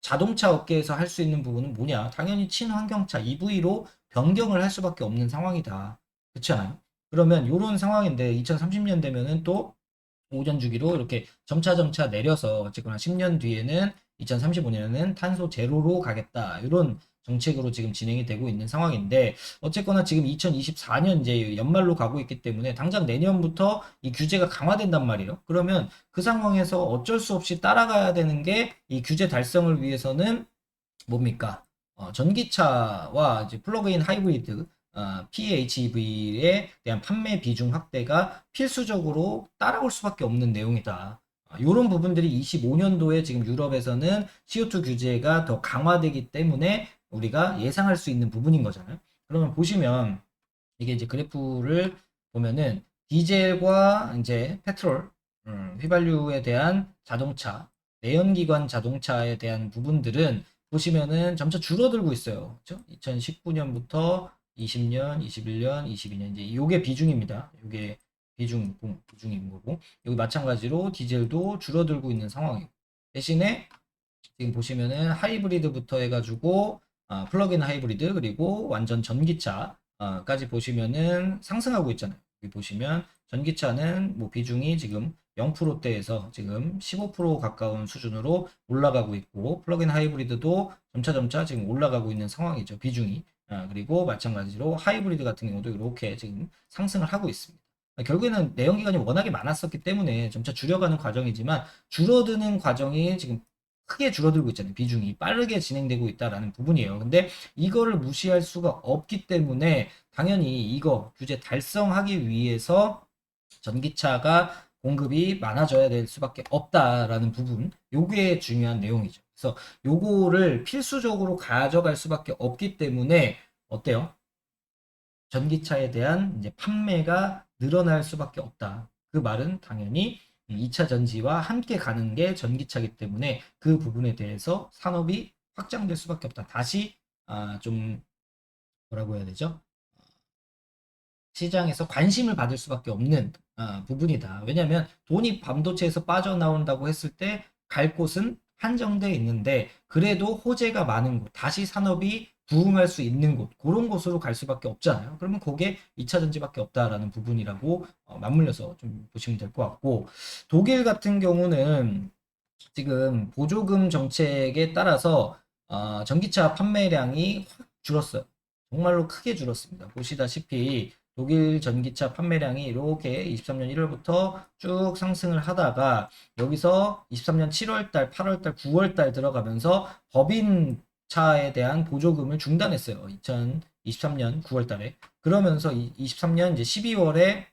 Speaker 1: 자동차 업계에서 할 수 있는 부분은 뭐냐? 당연히 친환경차 EV로 변경을 할 수밖에 없는 상황이다. 그렇지 않아요? 그러면 이런 상황인데 2030년 되면은 또 오전 주기로 이렇게 점차 내려서 어쨌거나 10년 뒤에는 2035년에는 탄소 제로로 가겠다. 이런 정책으로 지금 진행이 되고 있는 상황인데 어쨌거나 지금 2024년 이제 연말로 가고 있기 때문에 당장 내년부터 이 규제가 강화된단 말이에요. 그러면 그 상황에서 어쩔 수 없이 따라가야 되는 게 이 규제 달성을 위해서는 뭡니까? 전기차와 이제 플러그인 하이브리드 PHEV에 대한 판매 비중 확대가 필수적으로 따라올 수밖에 없는 내용이다. 이런 부분들이 25년도에 지금 유럽에서는 CO2 규제가 더 강화되기 때문에 우리가 예상할 수 있는 부분인 거잖아요. 그러면 보시면 이게 이제 그래프를 보면은 디젤과 이제 페트롤, 휘발유에 대한 자동차, 내연기관 자동차에 대한 부분들은 보시면은 점차 줄어들고 있어요. 그렇죠? 2019년부터 20년, 21년, 22년 이제 요게 비중입니다. 요게 비중인 거고 여기 마찬가지로 디젤도 줄어들고 있는 상황이고 대신에 지금 보시면은 하이브리드부터 해가지고 플러그인 하이브리드 그리고 완전 전기차까지 보시면은 상승하고 있잖아요. 여기 보시면 전기차는 뭐 비중이 지금 0%대에서 지금 15% 가까운 수준으로 올라가고 있고 플러그인 하이브리드도 점차 지금 올라가고 있는 상황이죠. 비중이. 그리고 마찬가지로 하이브리드 같은 경우도 이렇게 지금 상승을 하고 있습니다. 결국에는 내연기관이 워낙에 많았었기 때문에 점차 줄여가는 과정이지만 줄어드는 과정이 지금 크게 줄어들고 있잖아요. 비중이 빠르게 진행되고 있다라는 부분이에요. 근데 이거를 무시할 수가 없기 때문에 당연히 이거 규제 달성하기 위해서 전기차가 공급이 많아져야 될 수밖에 없다라는 부분. 요게 중요한 내용이죠. 그래서 요거를 필수적으로 가져갈 수밖에 없기 때문에 어때요? 전기차에 대한 이제 판매가 늘어날 수밖에 없다. 그 말은 당연히 2차 전지와 함께 가는 게 전기차이기 때문에 그 부분에 대해서 산업이 확장될 수밖에 없다. 다시 좀 뭐라고 해야 되죠? 시장에서 관심을 받을 수밖에 없는 부분이다. 왜냐하면 돈이 반도체에서 빠져나온다고 했을 때 갈 곳은 한정되어 있는데 그래도 호재가 많은 곳, 다시 산업이 부흥할 수 있는 곳, 그런 곳으로 갈 수밖에 없잖아요. 그러면 그게 2차 전지밖에 없다라는 부분이라고 맞물려서 좀 보시면 될 것 같고 독일 같은 경우는 지금 보조금 정책에 따라서 전기차 판매량이 확 줄었어요. 정말로 크게 줄었습니다. 보시다시피 독일 전기차 판매량이 이렇게 23년 1월부터 쭉 상승을 하다가 여기서 23년 7월달, 8월달, 9월달 들어가면서 법인차에 대한 보조금을 중단했어요. 2023년 9월달에. 그러면서 23년 이제 12월에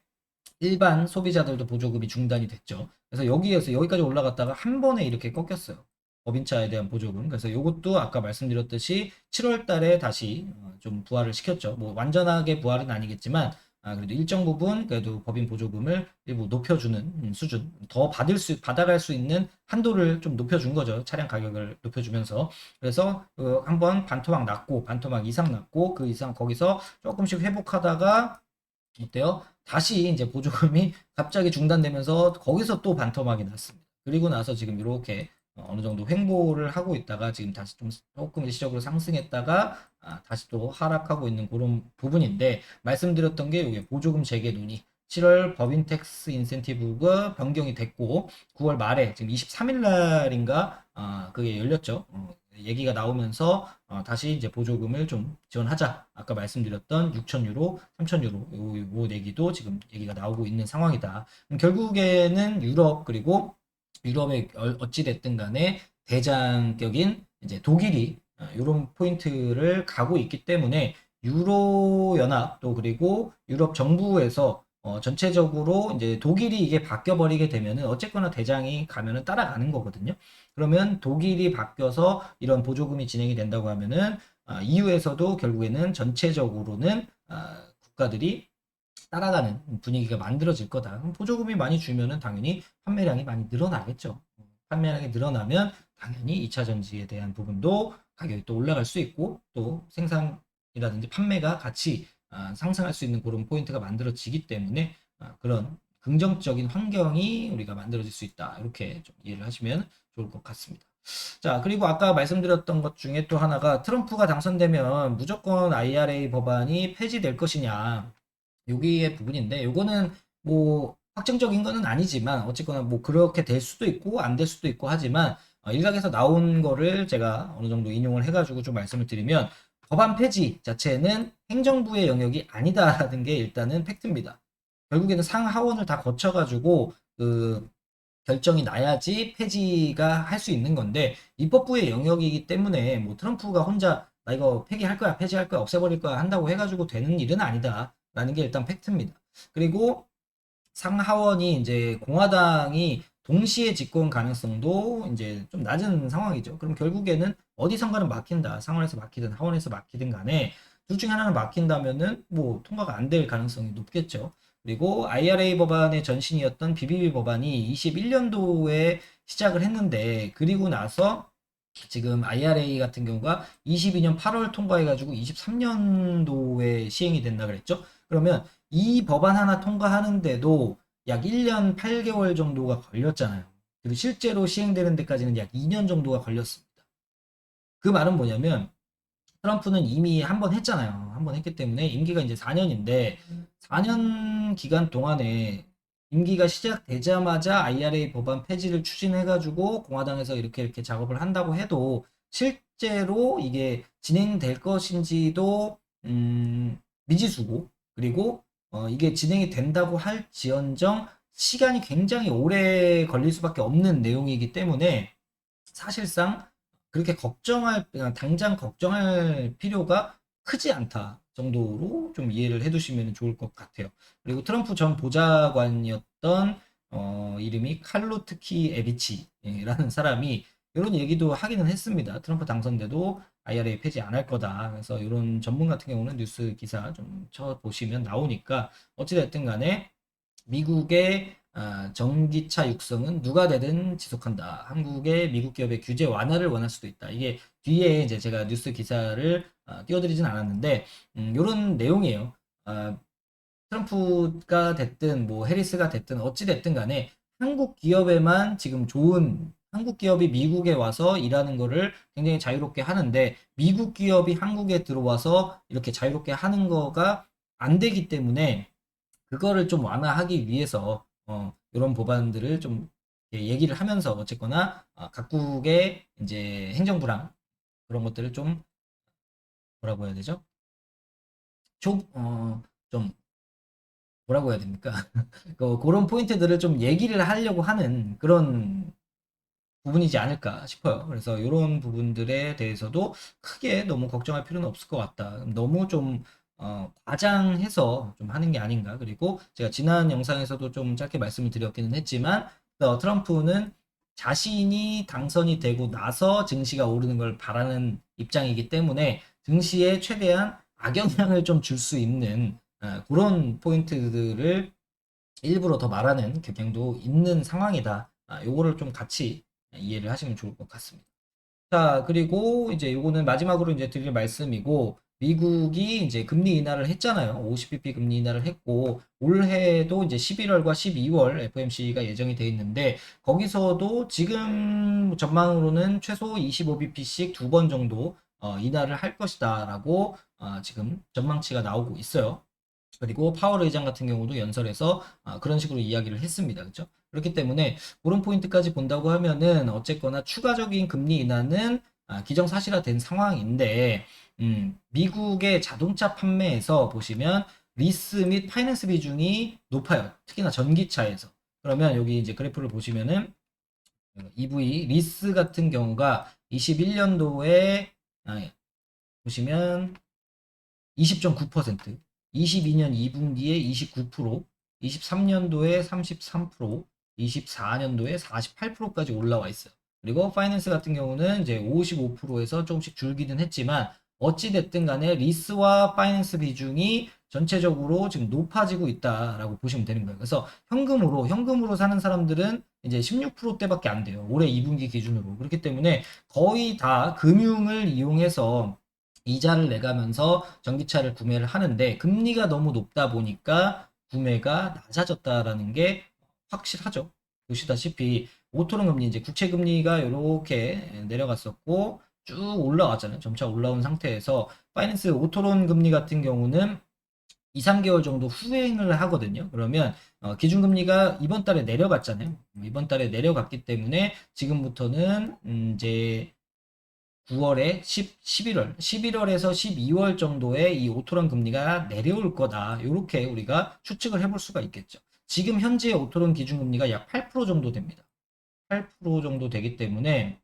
Speaker 1: 일반 소비자들도 보조금이 중단이 됐죠. 그래서 여기에서 여기까지 올라갔다가 한 번에 이렇게 꺾였어요. 법인차에 대한 보조금. 그래서 이것도 아까 말씀드렸듯이 7월 달에 다시 좀 부활을 시켰죠. 뭐 완전하게 부활은 아니겠지만 그래도 일정 부분 그래도 법인 보조금을 일부 높여주는 수준, 더 받아갈 수 있는 한도를 좀 높여준 거죠. 차량 가격을 높여주면서. 그래서 한번 반토막 났고, 반토막 이상 났고, 그 이상 거기서 조금씩 회복하다가 어때요? 다시 이제 보조금이 갑자기 중단되면서 거기서 또 반토막이 났습니다. 그리고 나서 지금 이렇게 어느 정도 횡보를 하고 있다가 지금 다시 좀 조금 일시적으로 상승했다가 다시 또 하락하고 있는 그런 부분인데 말씀드렸던 게 이게 보조금 재개 논의 7월 법인 텍스 인센티브가 변경이 됐고 9월 말에 지금 23일 날인가 그게 열렸죠. 얘기가 나오면서 다시 이제 보조금을 좀 지원하자. 아까 말씀드렸던 6,000유로, 3,000유로 요 내기도 지금 얘기가 나오고 있는 상황이다. 결국에는 유럽 그리고 유럽의 어찌 됐든 간에 대장격인 이제 독일이 이런 포인트를 가고 있기 때문에 유로 연합 또 그리고 유럽 정부에서 전체적으로 이제 독일이 이게 바뀌어 버리게 되면은 어쨌거나 대장이 가면은 따라가는 거거든요. 그러면 독일이 바뀌어서 이런 보조금이 진행이 된다고 하면은 EU에서도 결국에는 전체적으로는 국가들이 따라가는 분위기가 만들어질 거다. 그럼 보조금이 많이 주면은 당연히 판매량이 많이 늘어나겠죠. 판매량이 늘어나면 당연히 2차 전지에 대한 부분도 가격이 또 올라갈 수 있고 또 생산이라든지 판매가 같이 상승할 수 있는 그런 포인트가 만들어지기 때문에 그런 긍정적인 환경이 우리가 만들어질 수 있다. 이렇게 좀 이해를 하시면 좋을 것 같습니다. 자, 그리고 아까 말씀드렸던 것 중에 또 하나가 트럼프가 당선되면 무조건 IRA 법안이 폐지될 것이냐. 여기의 부분인데 요거는 뭐 확정적인 거는 아니지만 어쨌거나 뭐 그렇게 될 수도 있고 안 될 수도 있고 하지만 일각에서 나온 거를 제가 어느 정도 인용을 해가지고 좀 말씀을 드리면 법안 폐지 자체는 행정부의 영역이 아니다라는 게 일단은 팩트입니다. 결국에는 상하원을 다 거쳐가지고 그 결정이 나야지 폐지가 할 수 있는 건데 입법부의 영역이기 때문에 뭐 트럼프가 혼자 나 이거 폐기할 거야, 폐지할 거야, 없애버릴 거야 한다고 해가지고 되는 일은 아니다라는 게 일단 팩트입니다. 그리고 상하원이 이제 공화당이 동시에 집권 가능성도 이제 좀 낮은 상황이죠. 그럼 결국에는 어디선가는 막힌다. 상원에서 막히든 하원에서 막히든 간에 둘 중에 하나는 막힌다면은 뭐 통과가 안 될 가능성이 높겠죠. 그리고 IRA 법안의 전신이었던 BBB 법안이 21년도에 시작을 했는데 그리고 나서 지금 IRA 같은 경우가 22년 8월 통과해가지고 23년도에 시행이 된다 그랬죠. 그러면 이 법안 하나 통과하는데도 약 1년 8개월 정도가 걸렸잖아요. 그리고 실제로 시행되는 데까지는 약 2년 정도가 걸렸습니다. 그 말은 뭐냐면 트럼프는 이미 한 번 했잖아요. 한 번 했기 때문에 임기가 이제 4년인데 4년 기간 동안에 임기가 시작되자마자 IRA 법안 폐지를 추진해가지고 공화당에서 이렇게 작업을 한다고 해도 실제로 이게 진행될 것인지도 미지수고 그리고 이게 진행이 된다고 할지언정 시간이 굉장히 오래 걸릴 수밖에 없는 내용이기 때문에 사실상 그렇게 당장 걱정할 필요가 크지 않다 정도로 좀 이해를 해두시면 좋을 것 같아요. 그리고 트럼프 전 보좌관이었던 이름이 칼로트키 에비치라는 사람이 이런 얘기도 하기는 했습니다. 트럼프 당선돼도 IRA 폐지 안 할 거다. 그래서 이런 전문 같은 경우는 뉴스 기사 좀 쳐보시면 나오니까 어찌됐든 간에 미국의 전기차 육성은 누가 되든 지속한다. 한국의 미국 기업의 규제 완화를 원할 수도 있다. 이게 뒤에 이제 제가 뉴스 기사를 띄워드리진 않았는데 이런 내용이에요. 아, 트럼프가 됐든 뭐 해리스가 됐든 어찌 됐든 간에 한국 기업에만 지금 좋은 한국 기업이 미국에 와서 일하는 거를 굉장히 자유롭게 하는데 미국 기업이 한국에 들어와서 이렇게 자유롭게 하는 거가 안 되기 때문에 그거를 좀 완화하기 위해서 이런 법안들을 좀 얘기를 하면서 어쨌거나 각국의 이제 행정부랑 그런 것들을 좀 뭐라고 해야 되죠? 좀 뭐라고 해야 됩니까? 그런 포인트들을 좀 얘기를 하려고 하는 그런 부분이지 않을까 싶어요. 그래서 이런 부분들에 대해서도 크게 너무 걱정할 필요는 없을 것 같다. 너무 좀 과장해서 좀 하는 게 아닌가. 그리고 제가 지난 영상에서도 좀 짧게 말씀을 드렸기는 했지만 트럼프는 자신이 당선이 되고 나서 증시가 오르는 걸 바라는 입장이기 때문에 증시에 최대한 악영향을 좀 줄 수 있는 그런 포인트들을 일부러 더 말하는 경향도 있는 상황이다. 요거를 좀 같이 이해를 하시면 좋을 것 같습니다. 자, 그리고 이제 요거는 마지막으로 이제 드릴 말씀이고, 미국이 이제 금리 인하를 했잖아요. 50bp 금리 인하를 했고, 올해도 이제 11월과 12월 FOMC가 예정이 돼 있는데, 거기서도 지금 전망으로는 최소 25bp씩 두 번 정도 인하를 할 것이다라고 지금 전망치가 나오고 있어요. 그리고 파월 의장 같은 경우도 연설에서 그런 식으로 이야기를 했습니다. 그렇죠? 그렇기 때문에 그런 포인트까지 본다고 하면은 어쨌거나 추가적인 금리 인하는 기정사실화된 상황인데 미국의 자동차 판매에서 보시면 리스 및 파이낸스 비중이 높아요. 특히나 전기차에서. 그러면 여기 이제 그래프를 보시면은 EV 리스 같은 경우가 21년도에 보시면 20.9%, 22년 2분기에 29%, 23년도에 33%, 24년도에 48%까지 올라와 있어요. 그리고 파이낸스 같은 경우는 이제 55%에서 조금씩 줄기는 했지만 어찌 됐든 간에 리스와 파이낸스 비중이 전체적으로 지금 높아지고 있다라고 보시면 되는 거예요. 그래서 현금으로 사는 사람들은 이제 16%대밖에 안 돼요. 올해 2분기 기준으로. 그렇기 때문에 거의 다 금융을 이용해서 이자를 내가면서 전기차를 구매를 하는데 금리가 너무 높다 보니까 구매가 낮아졌다라는 게 확실하죠. 보시다시피 오토론 금리 이제 국채 금리가 이렇게 내려갔었고 쭉 올라왔잖아요. 점차 올라온 상태에서 파이낸스 오토론 금리 같은 경우는 2, 3개월 정도 후행을 하거든요. 그러면 기준금리가 이번 달에 내려갔잖아요. 이번 달에 내려갔기 때문에 지금부터는 이제 9월에 11월에서 12월 정도에 이 오토론 금리가 내려올 거다. 이렇게 우리가 추측을 해볼 수가 있겠죠. 지금 현재 오토론 기준금리가 약 8% 정도 됩니다. 8% 정도 되기 때문에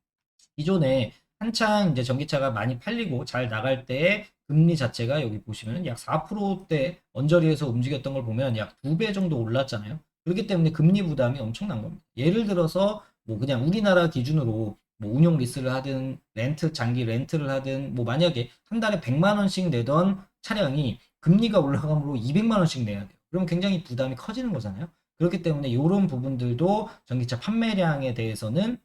Speaker 1: 기존에 한창 이제 전기차가 많이 팔리고 잘 나갈 때의 금리 자체가 여기 보시면 약 4%대 언저리에서 움직였던 걸 보면 약 2배 정도 올랐잖아요. 그렇기 때문에 금리 부담이 엄청난 겁니다. 예를 들어서 뭐 그냥 우리나라 기준으로 뭐 운용 리스를 하든 장기 렌트를 하든 뭐 만약에 한 달에 100만 원씩 내던 차량이 금리가 올라감으로 200만 원씩 내야 돼요. 그러면 굉장히 부담이 커지는 거잖아요. 그렇기 때문에 이런 부분들도 전기차 판매량에 대해서는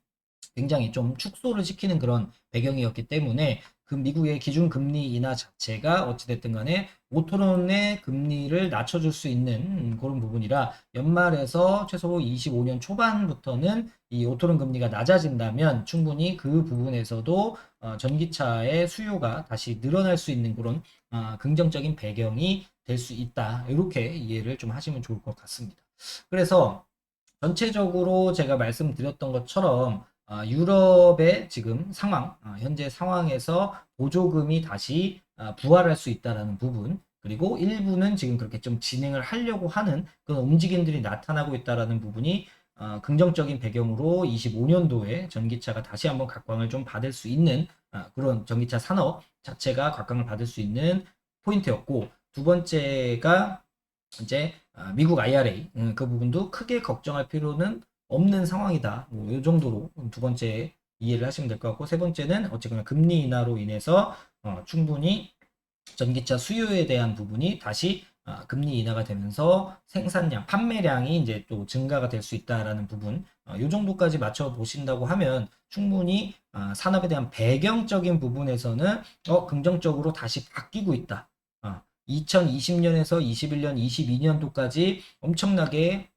Speaker 1: 굉장히 좀 축소를 시키는 그런 배경이었기 때문에 그 미국의 기준 금리 인하 자체가 어찌됐든 간에 오토론의 금리를 낮춰줄 수 있는 그런 부분이라 연말에서 최소 25년 초반부터는 이 오토론 금리가 낮아진다면 충분히 그 부분에서도 전기차의 수요가 다시 늘어날 수 있는 그런 긍정적인 배경이 될 수 있다. 이렇게 이해를 좀 하시면 좋을 것 같습니다. 그래서 전체적으로 제가 말씀드렸던 것처럼 유럽의 지금 상황, 현재 상황에서 보조금이 다시 부활할 수 있다라는 부분, 그리고 일부는 지금 그렇게 좀 진행을 하려고 하는 그런 움직임들이 나타나고 있다라는 부분이 긍정적인 배경으로 25년도에 전기차가 다시 한번 각광을 좀 받을 수 있는 그런 전기차 산업 자체가 각광을 받을 수 있는 포인트였고, 두 번째가 이제 미국 IRA 그 부분도 크게 걱정할 필요는 없는 상황이다. 뭐 이 정도로 두 번째 이해를 하시면 될 것 같고, 세 번째는 어쨌거나 금리 인하로 인해서 충분히 전기차 수요에 대한 부분이 다시 금리 인하가 되면서 생산량, 판매량이 이제 또 증가가 될 수 있다라는 부분, 이 정도까지 맞춰 보신다고 하면 충분히 산업에 대한 배경적인 부분에서는 긍정적으로 다시 바뀌고 있다. 2020년에서 21년, 22년도까지 엄청나게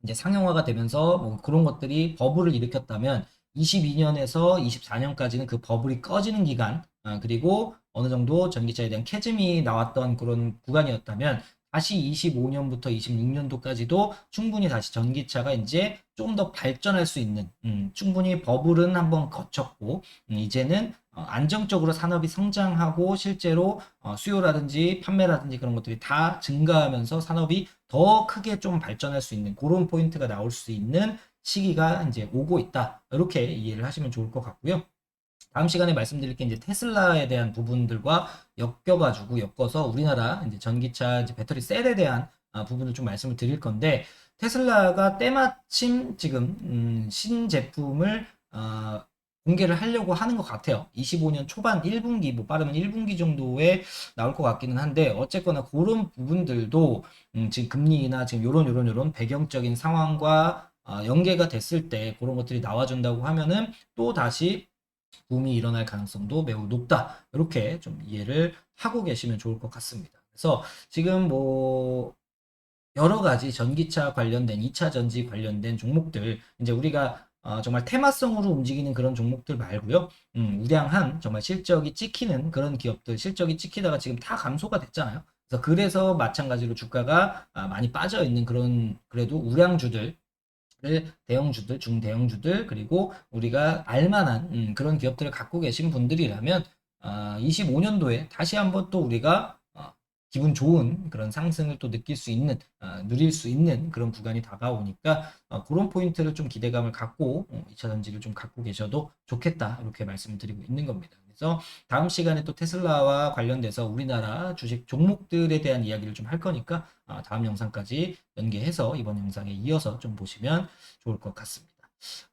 Speaker 1: 이제 상용화가 되면서 뭐 그런 것들이 버블을 일으켰다면 22년에서 24년까지는 그 버블이 꺼지는 기간, 그리고 어느 정도 전기차에 대한 캐즘이 나왔던 그런 구간이었다면 다시 25년부터 26년도까지도 충분히 다시 전기차가 이제 좀 더 발전할 수 있는, 충분히 버블은 한번 거쳤고, 이제는 안정적으로 산업이 성장하고 실제로 수요라든지 판매라든지 그런 것들이 다 증가하면서 산업이 더 크게 좀 발전할 수 있는 그런 포인트가 나올 수 있는 시기가 이제 오고 있다. 이렇게 이해를 하시면 좋을 것 같고요. 다음 시간에 말씀드릴 게 이제 테슬라에 대한 부분들과 엮어서 우리나라 이제 전기차 이제 배터리 셀에 대한 부분을 좀 말씀을 드릴 건데, 테슬라가 때마침 지금 신제품을 공개를 하려고 하는 것 같아요. 25년 초반 1분기, 뭐 빠르면 1분기 정도에 나올 것 같기는 한데, 어쨌거나 그런 부분들도 지금 금리나 지금 요런 배경적인 상황과 연계가 됐을 때 그런 것들이 나와준다고 하면은 또 다시 붐이 일어날 가능성도 매우 높다. 이렇게 좀 이해를 하고 계시면 좋을 것 같습니다. 그래서 지금 뭐 여러 가지 전기차 관련된 2차 전지 관련된 종목들, 이제 우리가 정말 테마성으로 움직이는 그런 종목들 말고요. 우량한 정말 실적이 찍히는 그런 기업들, 실적이 찍히다가 지금 다 감소가 됐잖아요. 그래서 마찬가지로 주가가 많이 빠져 있는 그런 그래도 우량주들, 대형주들, 중대형주들, 그리고 우리가 알만한 그런 기업들을 갖고 계신 분들이라면 25년도에 다시 한번 또 우리가 기분 좋은 그런 상승을 또 느낄 수 있는, 누릴 수 있는 그런 구간이 다가오니까 그런 포인트를 좀 기대감을 갖고 2차 전지를 좀 갖고 계셔도 좋겠다 이렇게 말씀을 드리고 있는 겁니다. 그래서 다음 시간에 또 테슬라와 관련돼서 우리나라 주식 종목들에 대한 이야기를 좀 할 거니까 다음 영상까지 연계해서 이번 영상에 이어서 좀 보시면 좋을 것 같습니다.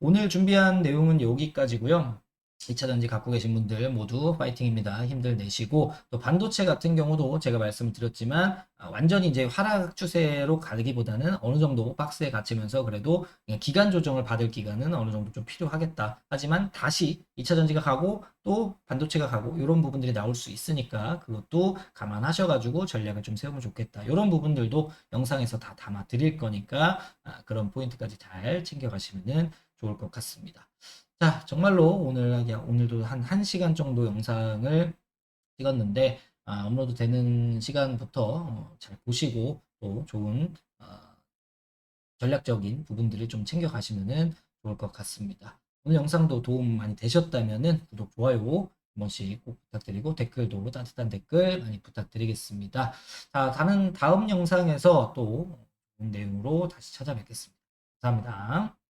Speaker 1: 오늘 준비한 내용은 여기까지고요. 2차 전지 갖고 계신 분들 모두 파이팅입니다. 힘들 내시고 또 반도체 같은 경우도 제가 말씀을 드렸지만 완전히 이제 하락 추세로 가기보다는 어느 정도 박스에 갇히면서 그래도 그냥 기간 조정을 받을 기간은 어느 정도 좀 필요하겠다. 하지만 다시 2차 전지가 가고 또 반도체가 가고 이런 부분들이 나올 수 있으니까 그것도 감안하셔가지고 전략을 좀 세우면 좋겠다. 이런 부분들도 영상에서 다 담아 드릴 거니까 그런 포인트까지 잘 챙겨가시면 좋을 것 같습니다. 자, 정말로 오늘도 한 1시간 정도 영상을 찍었는데, 업로드 되는 시간부터 잘 보시고 또 좋은 전략적인 부분들을 좀 챙겨가시면 좋을 것 같습니다. 오늘 영상도 도움 많이 되셨다면 구독, 좋아요 한 번씩 꼭 부탁드리고 댓글도 따뜻한 댓글 많이 부탁드리겠습니다. 자, 다음 영상에서 또 좋은 내용으로 다시 찾아뵙겠습니다. 감사합니다.